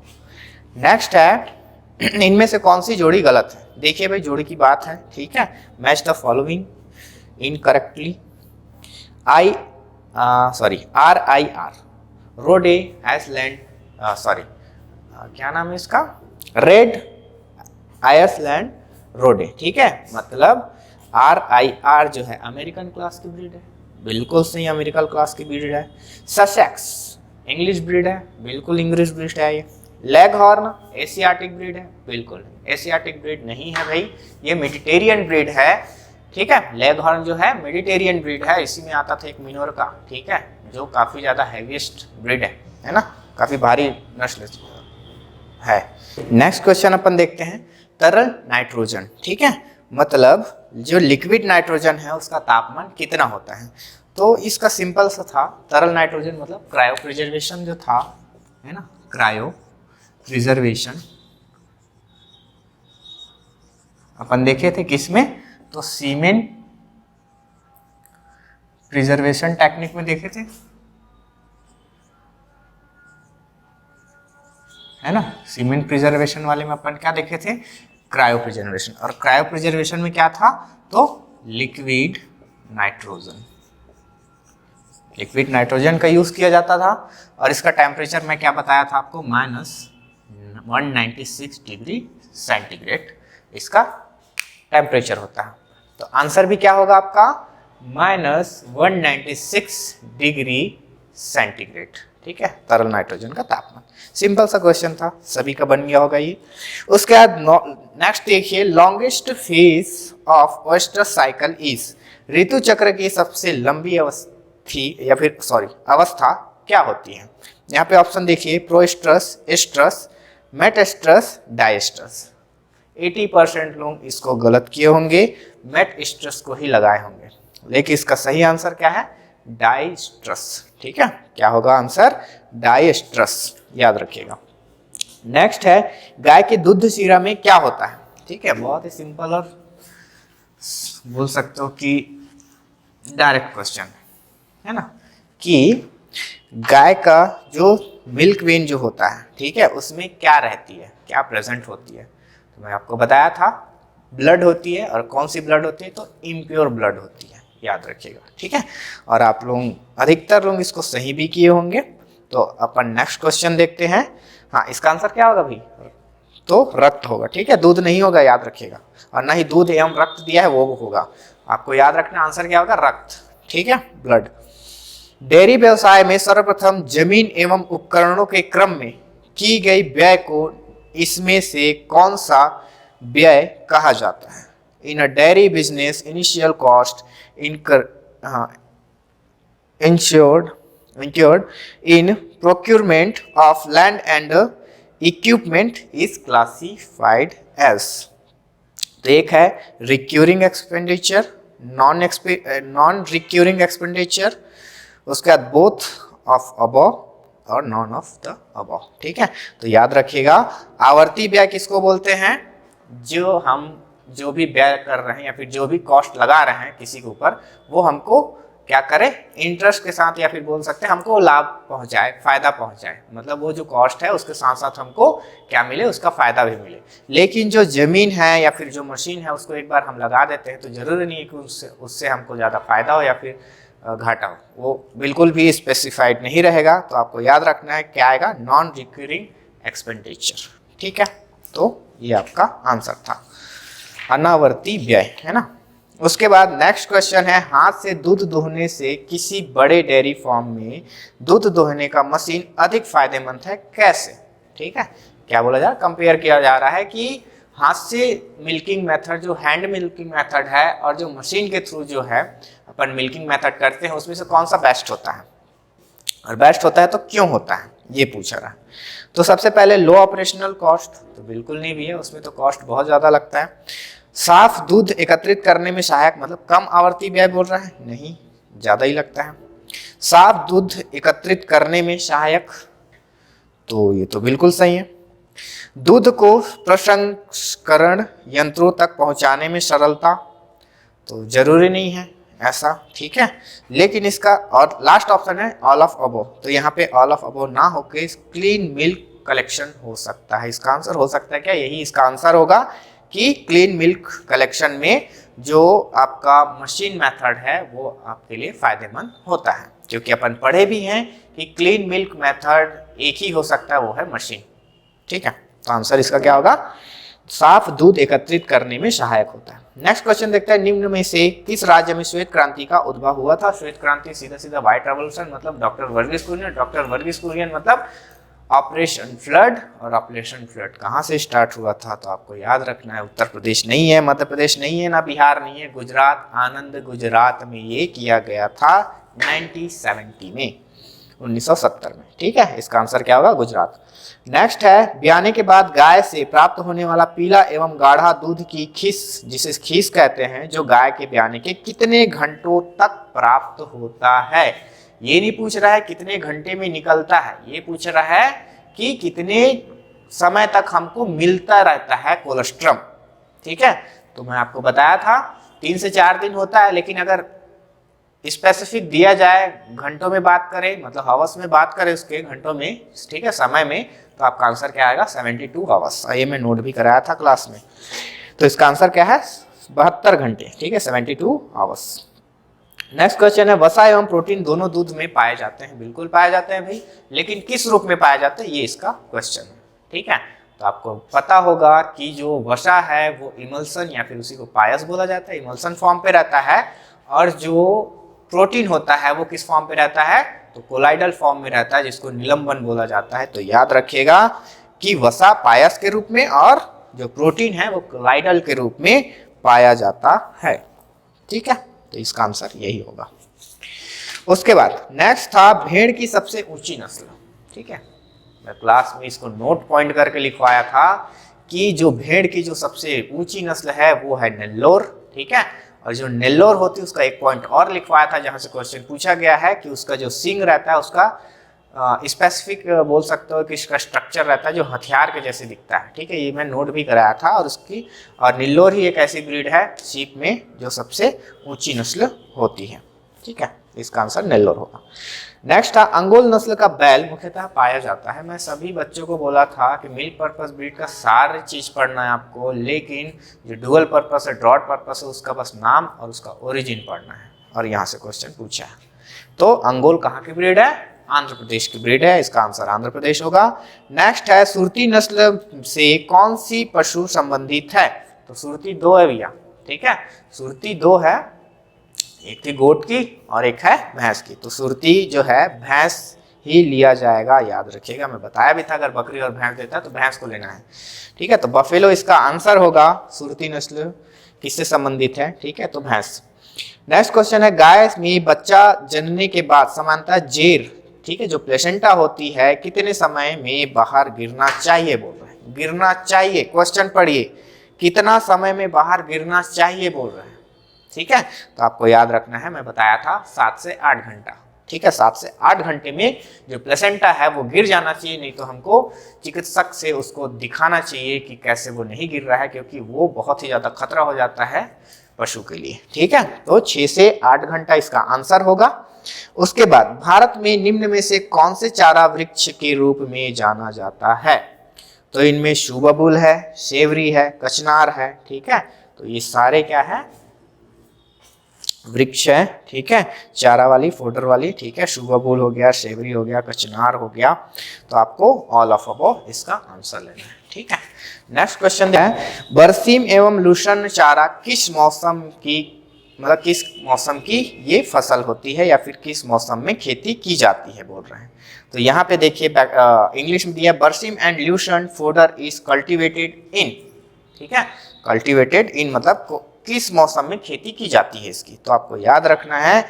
S1: नेक्स्ट है, इनमें से कौन सी जोड़ी गलत है? देखिए भाई, जोड़ी की बात है, ठीक है। Match the following incorrectly. RIR Rhode Island, क्या नाम है इसका? रेड आइसलैंड रोडे, ठीक है। मतलब RIR जो है अमेरिकन क्लास की ब्रीड है, बिल्कुल सही अमेरिकन क्लास की ब्रीड है। ससेक्स इंग्लिश ब्रीड है, बिल्कुल इंग्लिश ब्रीड है। ये लेग हॉर्न एशियाटिक ब्रीड है, बिल्कुल एशियाटिक ब्रीड नहीं है भाई, ये मेडिटेरियन ब्रीड है, ठीक है। लेग हॉर्न जो है मेडिटेरियन ब्रीड है, इसी में आता था एक मिनोर का, ठीक है, जो काफ़ी ज़्यादा हैवीएस्ट ब्रीड है ना, काफ़ी भारी नस्ल है। नेक्स्ट क्वेश्चन अपन देखते हैं, तरल नाइट्रोजन, ठीक है, मतलब जो लिक्विड नाइट्रोजन है उसका तापमान कितना होता है? तो इसका सिंपल सा था, तरल नाइट्रोजन मतलब क्रायो प्रिजर्वेशन जो था, है ना, क्रायो प्रिजर्वेशन अपन देखे थे किसमें, तो सीमेन प्रिजर्वेशन टेक्निक में देखे थे, है ना। सीमेन प्रिजर्वेशन वाले में अपन क्या देखे थे, क्रायो प्रिजर्वेशन। और क्रायो प्रिजर्वेशन में क्या था, तो लिक्विड नाइट्रोजन, लिक्विड नाइट्रोजन का यूज किया जाता था। और इसका टेम्परेचर मैं क्या बताया था आपको, -196 डिग्री सेंटीग्रेड इसका टेम्परेचर होता है। तो आंसर भी क्या होगा आपका, -196 डिग्री सेंटीग्रेड, ठीक है, तरल नाइट्रोजन का तापमान। सिंपल सा क्वेश्चन था, सभी का बन गया होगा ये। उसके बाद नेक्स्ट देखिए, longest phase of oestrous cycle is, ऋतु चक्र की सबसे लंबी अवस्था क्या होती है। यहाँ पे ऑप्शन देखिए, प्रोएस्ट्रस, एस्ट्रस, मेटेस्ट्रस, डायस्ट्रस। 80% लोग इसको गलत किए होंगे, मेटेस्ट्रस को ही लगाए होंगे, लेकिन इसका सही आंसर क्या है, डायस्ट्रस, ठीक है। क्या होगा आंसर, डायस्ट्रस, याद रखिएगा। नेक्स्ट है, गाय के दूध शिरा में क्या होता है, ठीक है, बहुत ही सिंपल और बोल सकते हो कि डायरेक्ट क्वेश्चन है ना, कि गाय का जो मिल्क वेन जो होता है, ठीक है, उसमें क्या रहती है, क्या प्रेजेंट होती है। तो मैं आपको बताया था ब्लड होती है, और कौन सी ब्लड होती है, तो इम्प्योर ब्लड होती है, याद रखिएगा, ठीक है। और आप लोग अधिकतर लोग इसको सही भी किए होंगे। तो अपन नेक्स्ट क्वेश्चन देखते हैं। हाँ, इसका आंसर क्या होगा भाई, तो रक्त होगा, ठीक है, दूध नहीं होगा, याद रखिएगा। और ना ही दूध एवं रक्त दिया है वो होगा, आपको याद रखना आंसर क्या होगा, रक्त, ठीक है, ब्लड। डेयरी व्यवसाय में सर्वप्रथम जमीन एवं उपकरणों के क्रम में की गई व्यय को इसमें से कौन सा व्यय कहा जाता है। In a dairy business initial cost incurred in procurement of land and equipment is classified as। तो एक है recurring expenditure, non recurring expenditure, उसके बाद बोथ ऑफ अबव और नॉन ऑफ द अबव, ठीक है। तो याद रखिएगा, आवर्ती व्यय किसको बोलते हैं, जो भी व्यय कर रहे हैं या फिर जो भी कॉस्ट लगा रहे हैं किसी के ऊपर, वो हमको क्या करे, इंटरेस्ट के साथ, या फिर बोल सकते हैं हमको लाभ पहुंचाए, फायदा पहुंचाए, मतलब वो जो कॉस्ट है उसके साथ साथ हमको क्या मिले, उसका फायदा भी मिले। लेकिन जो जमीन है या फिर जो मशीन है उसको एक बार हम लगा देते हैं तो जरूरी नहीं है कि उससे हमको ज़्यादा फायदा हो या फिर घाटा हो, वो बिल्कुल भी स्पेसिफाइड नहीं रहेगा। तो आपको याद रखना है क्या आएगा, नॉन रिक्यूरिंग एक्सपेंडिचर, ठीक है। तो ये आपका आंसर था, अनावर्ती व्यय, है ना। उसके बाद नेक्स्ट क्वेश्चन है, हाथ से दूध दोहने से किसी बड़े डेयरी फार्म में दूध दोहने का मशीन अधिक फायदेमंद है, कैसे, ठीक है। क्या बोला जा रहा है, कंपेयर किया जा रहा है कि हाथ से मिल्किंग मेथड, जो हैंड मिल्किंग मेथड है, और जो मशीन के थ्रू जो है अपन मिल्किंग मेथड करते हैं, उसमें से कौन सा बेस्ट होता है, और बेस्ट होता है तो क्यों होता है, ये पूछा रहा है। तो सबसे पहले लो ऑपरेशनल कॉस्ट, तो बिल्कुल नहीं भी है, उसमें तो कॉस्ट बहुत ज़्यादा लगता है। साफ दूध एकत्रित करने में सहायक, मतलब कम आवर्ती व्यय बोल रहा है, नहीं, ज़्यादा ही लगता है। साफ दूध एकत्रित करने में सहायक, तो ये तो बिल्कुल सही है। दूध को प्रसंस्करण यंत्रों तक पहुंचाने में सरलता, तो जरूरी नहीं है ऐसा, ठीक है। लेकिन इसका और लास्ट ऑप्शन है ऑल ऑफ अबव, तो यहाँ पे ऑल ऑफ अबव ना होके क्लीन मिल्क कलेक्शन हो सकता है। इसका आंसर हो सकता है क्या, यही इसका आंसर होगा कि क्लीन मिल्क कलेक्शन में जो आपका मशीन मेथड है वो आपके लिए फायदेमंद होता है, क्योंकि अपन पढ़े भी हैं कि क्लीन मिल्क मेथड एक ही हो सकता है, वो है मशीन, ठीक है। तो आंसर इसका क्या होगा, साफ दूध एकत्रित करने में सहायक होता है। नेक्स्ट क्वेश्चन देखते हैं, निम्न में से किस राज्य में श्वेत क्रांति का उद्भव हुआ था। श्वेत क्रांति सीधा सीधा व्हाइट रेवोल्यूशन, मतलब डॉक्टर वर्गीस कुरियन। डॉक्टर वर्गीस कुरियन मतलब ऑपरेशन फ्लड, और ऑपरेशन फ्लड कहाँ से स्टार्ट हुआ था, तो आपको याद रखना है उत्तर प्रदेश नहीं है, मध्य प्रदेश नहीं है, ना बिहार नहीं है, गुजरात, आनंद गुजरात में ये किया गया था 1970 में, 1970 में, ठीक है। इसका आंसर क्या होगा, गुजरात। नेक्स्ट है, ब्याने के बाद गाय से प्राप्त होने वाला पीला एवं गाढ़ा दूध की खीस, जिसे खीस कहते हैं, जो गाय के ब्याने के कितने घंटों तक प्राप्त होता है। ये नहीं पूछ रहा है कितने घंटे में निकलता है, ये पूछ रहा है कि कितने समय तक हमको मिलता रहता है कोलेस्ट्रम, ठीक है। तो मैं आपको बताया था 3 से 4 दिन होता है, लेकिन अगर स्पेसिफिक दिया जाए, घंटों में बात करें, मतलब हावर्स में बात करें उसके घंटों में, ठीक है, समय में, तो आपका आंसर क्या आएगा 72 हावर्स। ये मैं नोट भी कराया था क्लास में। तो इसका आंसर क्या है 72 घंटे, ठीक है, 72 हावर्स। नेक्स्ट क्वेश्चन है वसा एवं प्रोटीन दोनों दूध में पाए जाते हैं। बिल्कुल पाए जाते हैं भाई, लेकिन किस रूप में पाए जाते हैं, ये इसका क्वेश्चन है, ठीक है। तो आपको पता होगा कि जो वसा है वो इमल्सन या फिर उसी को पायस बोला जाता है, इमल्सन फॉर्म पे रहता है, और जो प्रोटीन होता है वो किस फॉर्म पे रहता है, तो कोलाइडल फॉर्म में रहता है, जिसको निलंबन बोला जाता है। तो याद रखिएगा कि वसा पायस के रूप में और जो प्रोटीन है वो कोलाइडल के रूप में पाया जाता है, ठीक है। तो इसका आंसर यही होगा। उसके बाद नेक्स्ट था भेड़ की सबसे ऊंची नस्ल, ठीक है। मैं क्लास में इसको नोट पॉइंट करके लिखवाया था कि जो भेड़ की जो सबसे ऊंची नस्ल है वो है नेल्लोर, ठीक है। और जो नेल्लोर होती है उसका एक पॉइंट और लिखवाया था, जहां से क्वेश्चन पूछा गया है कि उसका जो सींग रहता है उसका स्पेसिफिक बोल सकते हो कि इसका स्ट्रक्चर रहता है जो हथियार के जैसे दिखता है, ठीक है। ये मैं नोट भी कराया था। और नेल्लोर ही एक ऐसी ब्रीड है शीप में जो सबसे ऊंची नस्ल होती है, ठीक है। इसका आंसर नेल्लोर होगा। नेक्स्ट था अंगोल नस्ल का बैल मुख्यतः पाया जाता है। मैं सभी बच्चों को बोला था कि मिल्क पर्पस ब्रीड का सारी चीज पढ़ना है आपको, लेकिन जो डुअल पर्पस है, ड्रॉट पर्पस है, उसका बस नाम और उसका ओरिजिन पढ़ना है, और यहाँ से क्वेश्चन पूछा है। तो अंगोल कहाँ की ब्रीड है, आंध्र प्रदेश की ब्रीड है, इसका आंसर आंध्र प्रदेश होगा। नेक्स्ट है सुरती नस्ल से कौन सी पशु संबंधित है, तो सुरती 2 है भैया, ठीक है। सुरती 2 है, एक थी गोट की और एक है भैंस की। तो सुरती जो है भैंस ही लिया जाएगा, याद रखिएगा। मैं बताया भी था अगर बकरी और भैंस देता है तो भैंस को लेना है, ठीक है। तो बफेलो इसका आंसर होगा। सुरती नस्ल किससे संबंधित है, ठीक है, तो भैंस। नेक्स्ट क्वेश्चन है गाय में बच्चा जनने के बाद सामान्यतः जेर, ठीक है, जो प्लेसेंटा होती है, कितने समय में बाहर गिरना चाहिए, बोल रहे हैं गिरना चाहिए। क्वेश्चन पढ़िए, कितना समय में बाहर गिरना चाहिए बोल रहे हैं, ठीक है। तो आपको याद रखना है, मैं बताया था 7 से 8 घंटा, ठीक है। 7 से 8 घंटे में जो प्लेसेंटा है वो गिर जाना चाहिए, नहीं तो हमको चिकित्सक से उसको दिखाना चाहिए कि कैसे वो नहीं गिर रहा है, क्योंकि वो बहुत ही ज्यादा खतरा हो जाता है पशु के लिए, ठीक है। तो 6 से 8 घंटा इसका आंसर होगा। उसके बाद भारत में निम्न में से कौन से चारा वृक्ष के रूप में जाना जाता है, तो इनमें शुबबुल है, सेवरी है, कचनार है, ठीक है। तो ये सारे क्या है, वृक्ष है, ठीक है, चारा वाली, फोडर वाली, ठीक है। शुबबुल हो गया, सेवरी हो गया, कचनार हो गया। तो आपको ऑल ऑफ अबव इसका आंसर लेना है, ठीक है। नेक्स्ट क्वेश्चन है बरसीम एवं लूसन चारा किस मौसम की, मतलब किस मौसम की ये फसल होती है, या फिर किस मौसम में खेती की जाती है बोल रहे हैं। तो यहाँ पे देखिए इंग्लिश में दिया बरसीम एंड ल्यूशन फोडर इज कल्टीवेटेड इन, ठीक है। कल्टीवेटेड इन मतलब किस मौसम में खेती की जाती है इसकी। तो आपको याद रखना है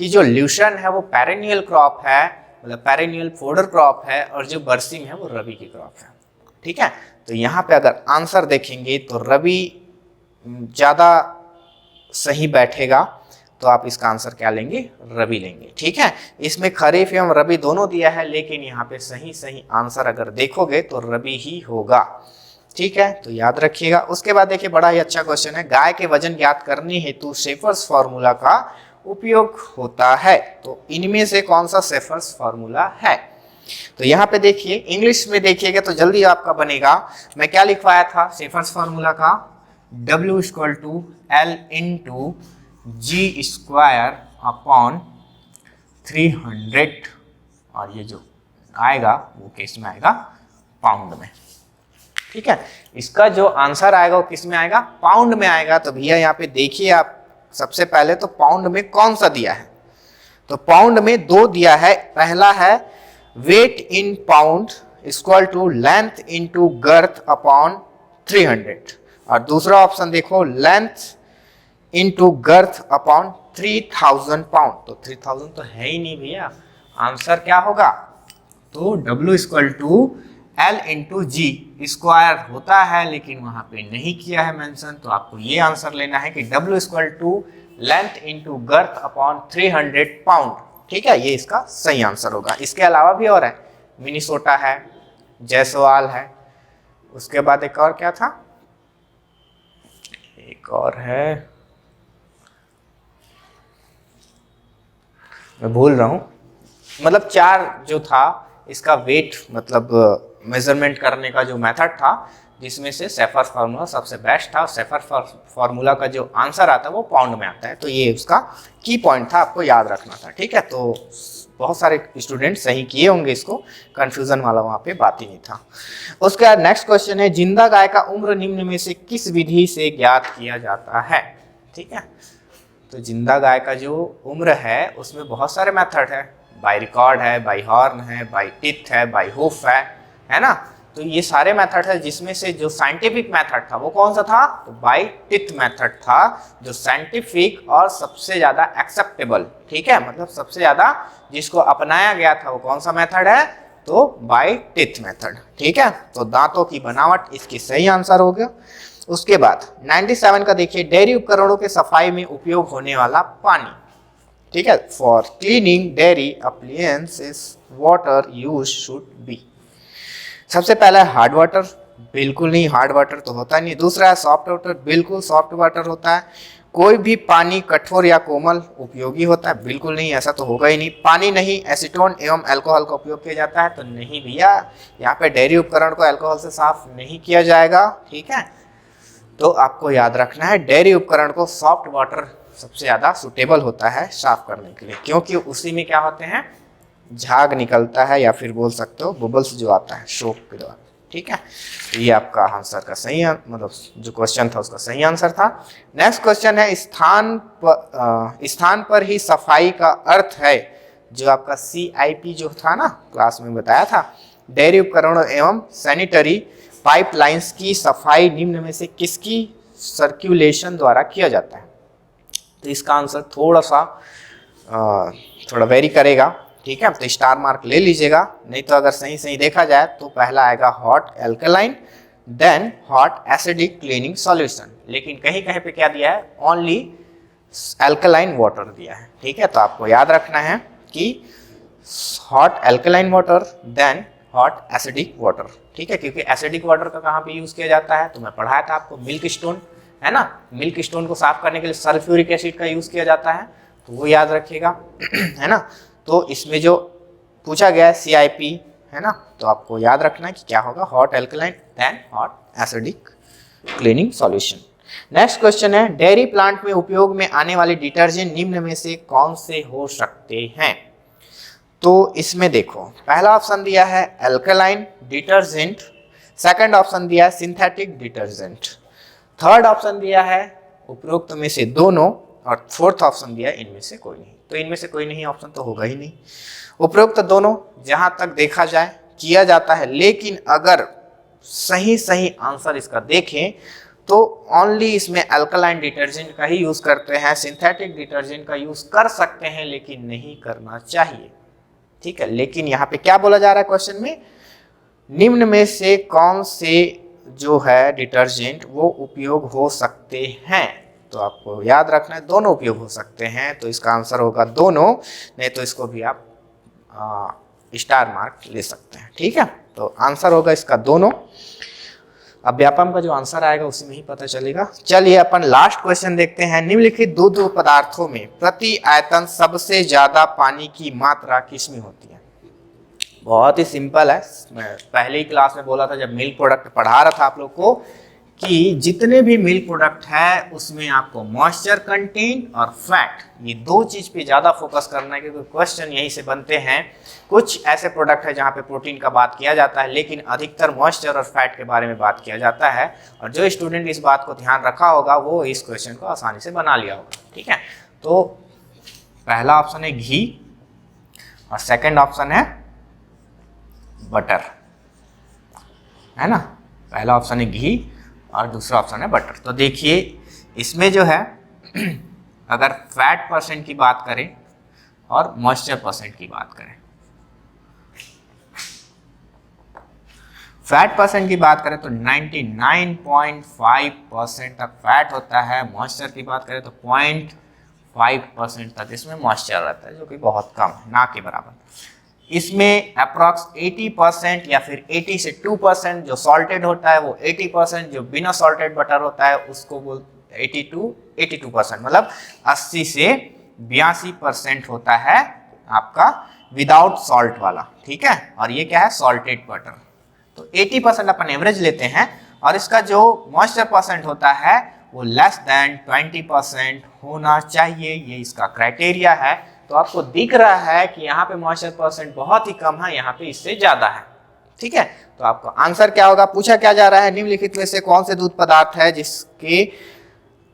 S1: कि जो ल्यूशन है वो पेरेनियल क्रॉप है, मतलब पेरेनियल फोडर क्रॉप है, और जो बरसीम है वो रबी की क्रॉप है, ठीक है। तो यहाँ पे अगर आंसर देखेंगे तो रबी ज्यादा सही बैठेगा, तो आप इसका आंसर क्या लेंगे, रबी लेंगे, ठीक है। इसमें खरीफ एवं रबी दोनों दिया है, लेकिन यहाँ पे सही आंसर अगर देखोगे तो रबी ही होगा, ठीक है। तो याद रखिएगा। उसके बाद देखिए बड़ा ही अच्छा क्वेश्चन है गाय के वजन ज्ञात करने हेतु शेफर्स फॉर्मूला का उपयोग होता है, तो इनमें से कौन सा शेफर्स फॉर्मूला है। तो यहाँ पे देखिए इंग्लिश में देखिएगा तो जल्दी आपका बनेगा। मैं क्या लिखवाया था शेफर्स फॉर्मूला का, W = L × G² अपॉन 300, और ये जो आएगा वो किस में आएगा, पाउंड में, ठीक है। इसका जो आंसर आएगा वो किस में आएगा, पाउंड में आएगा। तो भैया यहाँ पे देखिए आप सबसे पहले तो पाउंड में कौन सा दिया है, तो पाउंड में 2 दिया है। पहला है weight in pound = length into girth upon 300, और दूसरा ऑप्शन देखो length into girth upon 3000 pound. तो 3000 तो है ही नहीं भैया, आंसर क्या होगा, तो W = L × G² होता है, लेकिन वहां पे नहीं किया है मेंशन। तो आपको ये आंसर लेना है कि W = length into girth upon 300 pound, ठीक है। ये इसका सही आंसर होगा। इसके अलावा भी और है, मिनीसोटा है, जयसवाल है, उसके बाद एक और क्या था, एक और है, मैं भूल रहा हूँ, मतलब 4 जो था इसका वेट मतलब मेजरमेंट करने का जो मेथड था, जिसमें से सेफर फार्मूला सबसे बेस्ट था। सेफर फार्मूला का जो आंसर आता है वो पाउंड में आता है। तो ये उसका की पॉइंट था, आपको याद रखना था। ठीक है, तो बहुत सारे स्टूडेंट सही किए होंगे, इसको कंफ्यूजन वाला वहाँ पे बात ही नहीं था। उसके बाद नेक्स्ट क्वेश्चन है, जिंदा गाय का उम्र निम्न में से किस विधि से ज्ञात किया जाता है? ठीक है, तो जिंदा गाय का जो उम्र है उसमें बहुत सारे मेथड है, बाय रिकॉर्ड है, बाय हॉर्न है, बाय टिथ है, बाय हुफ है ना। तो ये सारे मेथड है, जिसमें से जो साइंटिफिक मेथड था वो कौन सा था? तो बाय टिथ मेथड था, जो साइंटिफिक और सबसे ज्यादा एक्सेप्टेबल, ठीक है, मतलब सबसे ज्यादा जिसको अपनाया गया था वो कौन सा मेथड है? तो बाय टिथ मेथड। ठीक है, तो दांतों की बनावट इसकी सही आंसर हो गया। उसके बाद 97 का देखिए, डेयरी उपकरणों के सफाई में उपयोग होने वाला पानी। ठीक है, for cleaning dairy appliances water use should be. सबसे पहला है हार्ड वाटर, बिल्कुल नहीं, हार्ड वाटर तो होता नहीं। दूसरा है सॉफ्ट वाटर, बिल्कुल सॉफ्ट वाटर होता है। कोई भी पानी कठोर या कोमल उपयोगी होता है, बिल्कुल नहीं, ऐसा तो होगा ही नहीं। पानी नहीं, एसीटोन एवं अल्कोहल का उपयोग किया जाता है, तो नहीं भैया, यहाँ पे डेयरी उपकरण को अल्कोहल से साफ नहीं किया जाएगा। ठीक है, तो आपको याद रखना है डेयरी उपकरण को सॉफ्ट वाटर सबसे ज़्यादा सुटेबल होता है साफ करने के लिए, क्योंकि उसी में क्या होते हैं, झाग निकलता है, या फिर बोल सकते हो बबल्स जो आता है शोक के द्वारा। ठीक है, तो ये आपका आंसर का सही मतलब जो क्वेश्चन था उसका सही आंसर था। नेक्स्ट क्वेश्चन है, स्थान पर ही सफाई का अर्थ है, जो आपका CIP जो था ना क्लास में बताया था, डेयरी उपकरणों एवं सैनिटरी पाइपलाइंस की सफाई निम्न में से किसकी सर्कुलेशन द्वारा किया जाता है? तो इसका आंसर थोड़ा वेरी करेगा। ठीक है, तो स्टार मार्क ले लीजिएगा, नहीं तो अगर सही सही देखा जाए तो पहला आएगा hot alkaline, then hot acidic cleaning solution, लेकिन कहीं कहीं पे क्या दिया है, ओनली एल्कलाइन वाटर दिया है। ठीक है, तो आपको याद रखना है कि hot alkaline water then hot acidic water. ठीक है, क्योंकि एसिडिक वाटर का कहाँ पे यूज किया जाता है, तो मैं पढ़ाया था आपको, मिल्क स्टोन है ना, मिल्क स्टोन को साफ करने के लिए सल्फ्यूरिक एसिड का यूज किया जाता है, तो वो याद रखिएगा है ना। तो इसमें जो पूछा गया है CIP है ना, तो आपको याद रखना है कि क्या होगा, hot alkaline then hot acidic cleaning solution. Next question है, डेयरी प्लांट में उपयोग में आने वाले डिटर्जेंट निम्न में से कौन से हो सकते हैं? तो इसमें देखो, पहला ऑप्शन दिया है एल्कलाइन डिटर्जेंट, सेकंड ऑप्शन दिया है सिंथेटिक डिटर्जेंट, थर्ड ऑप्शन दिया है उपरोक्त में से दोनों, और फोर्थ ऑप्शन दिया है इनमें से कोई नहीं। तो इनमें से कोई नहीं ऑप्शन तो होगा ही नहीं। उपरोक्त दोनों जहां तक देखा जाए किया जाता है, लेकिन अगर सही आंसर इसका देखें तो ओनली इसमें अल्कलाइन डिटर्जेंट का ही यूज करते हैं, सिंथेटिक डिटर्जेंट का यूज कर सकते हैं लेकिन नहीं करना चाहिए। ठीक है, लेकिन यहाँ पे क्या बोला जा रहा है क्वेश्चन में, निम्न में से कौन से जो है डिटर्जेंट वो उपयोग हो सकते हैं? तो आपको याद रखना है दोनों उपयोग हो सकते हैं, तो इसका आंसर होगा दोनों, नहीं तो इसको भी आप स्टार मार्क ले सकते हैं। ठीक है, तो आंसर होगा इसका दोनों। अब व्यापम का जो आंसर आएगा उसी में ही पता चलेगा। चलिए अपन लास्ट क्वेश्चन देखते हैं, निम्नलिखित दो पदार्थों में प्रति आयतन सबसे ज्यादा पानी की मात्रा किसमें होती है? बहुत ही सिंपल है, मैं पहले ही क्लास में बोला था जब मिल्क प्रोडक्ट पढ़ा रहा था आप लोग को, कि जितने भी मिल्क प्रोडक्ट है उसमें आपको मॉइस्चर कंटेंट और फैट, ये दो चीज पे ज्यादा फोकस करना है, क्योंकि क्वेश्चन यहीं से बनते हैं। कुछ ऐसे प्रोडक्ट है जहाँ पे प्रोटीन का बात किया जाता है, लेकिन अधिकतर मॉइस्चर और फैट के बारे में बात किया जाता है, और जो स्टूडेंट इस बात को ध्यान रखा होगा वो इस क्वेश्चन को आसानी से बना लिया होगा। ठीक है, तो पहला ऑप्शन है घी और सेकेंड ऑप्शन है बटर, है ना, पहला ऑप्शन है घी और दूसरा ऑप्शन है बटर। तो देखिए इसमें जो है अगर फैट परसेंट की बात करें और मॉइस्चर परसेंट की बात करें, फैट परसेंट की बात करें तो 99.5% तक फैट होता है, मॉइस्चर की बात करें तो 0.5% तक इसमें मॉइस्चर रहता है, जो कि बहुत कम है, ना के बराबर। इसमें अप्रॉक्स 80% या फिर 80 से 2% जो सॉल्टेड होता है, वो 80% जो बिना सॉल्टेड बटर होता है उसको 82% मतलब 80 से 82% होता है आपका विदाउट सॉल्ट वाला, ठीक है। और ये क्या है, सॉल्टेड बटर। तो 80% अपन एवरेज लेते हैं और इसका जो मॉइस्चर परसेंट होता है वो लेस देन 20% होना चाहिए, ये इसका क्राइटेरिया है। तो आपको दिख रहा है कि यहाँ पे मॉइस्चर परसेंट बहुत ही कम है, यहाँ पे इससे ज्यादा है, ठीक है। तो आपका आंसर क्या होगा, पूछा क्या जा रहा है, निम्नलिखित में से कौन से दूध पदार्थ है जिसके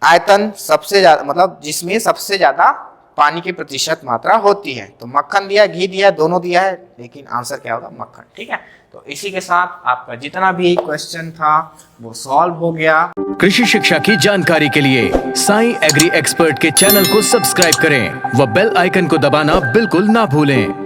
S1: आयतन सबसे ज्यादा, मतलब जिसमें सबसे ज्यादा पानी की प्रतिशत मात्रा होती है। तो मक्खन दिया, घी दिया, दोनों दिया है, लेकिन आंसर क्या होगा, मक्खन, ठीक है। तो इसी के साथ आपका जितना भी क्वेश्चन था वो सॉल्व हो गया।
S2: कृषि शिक्षा की जानकारी के लिए साई एग्री एक्सपर्ट के चैनल को सब्सक्राइब करें व बेल आइकन को दबाना बिल्कुल ना भूलें।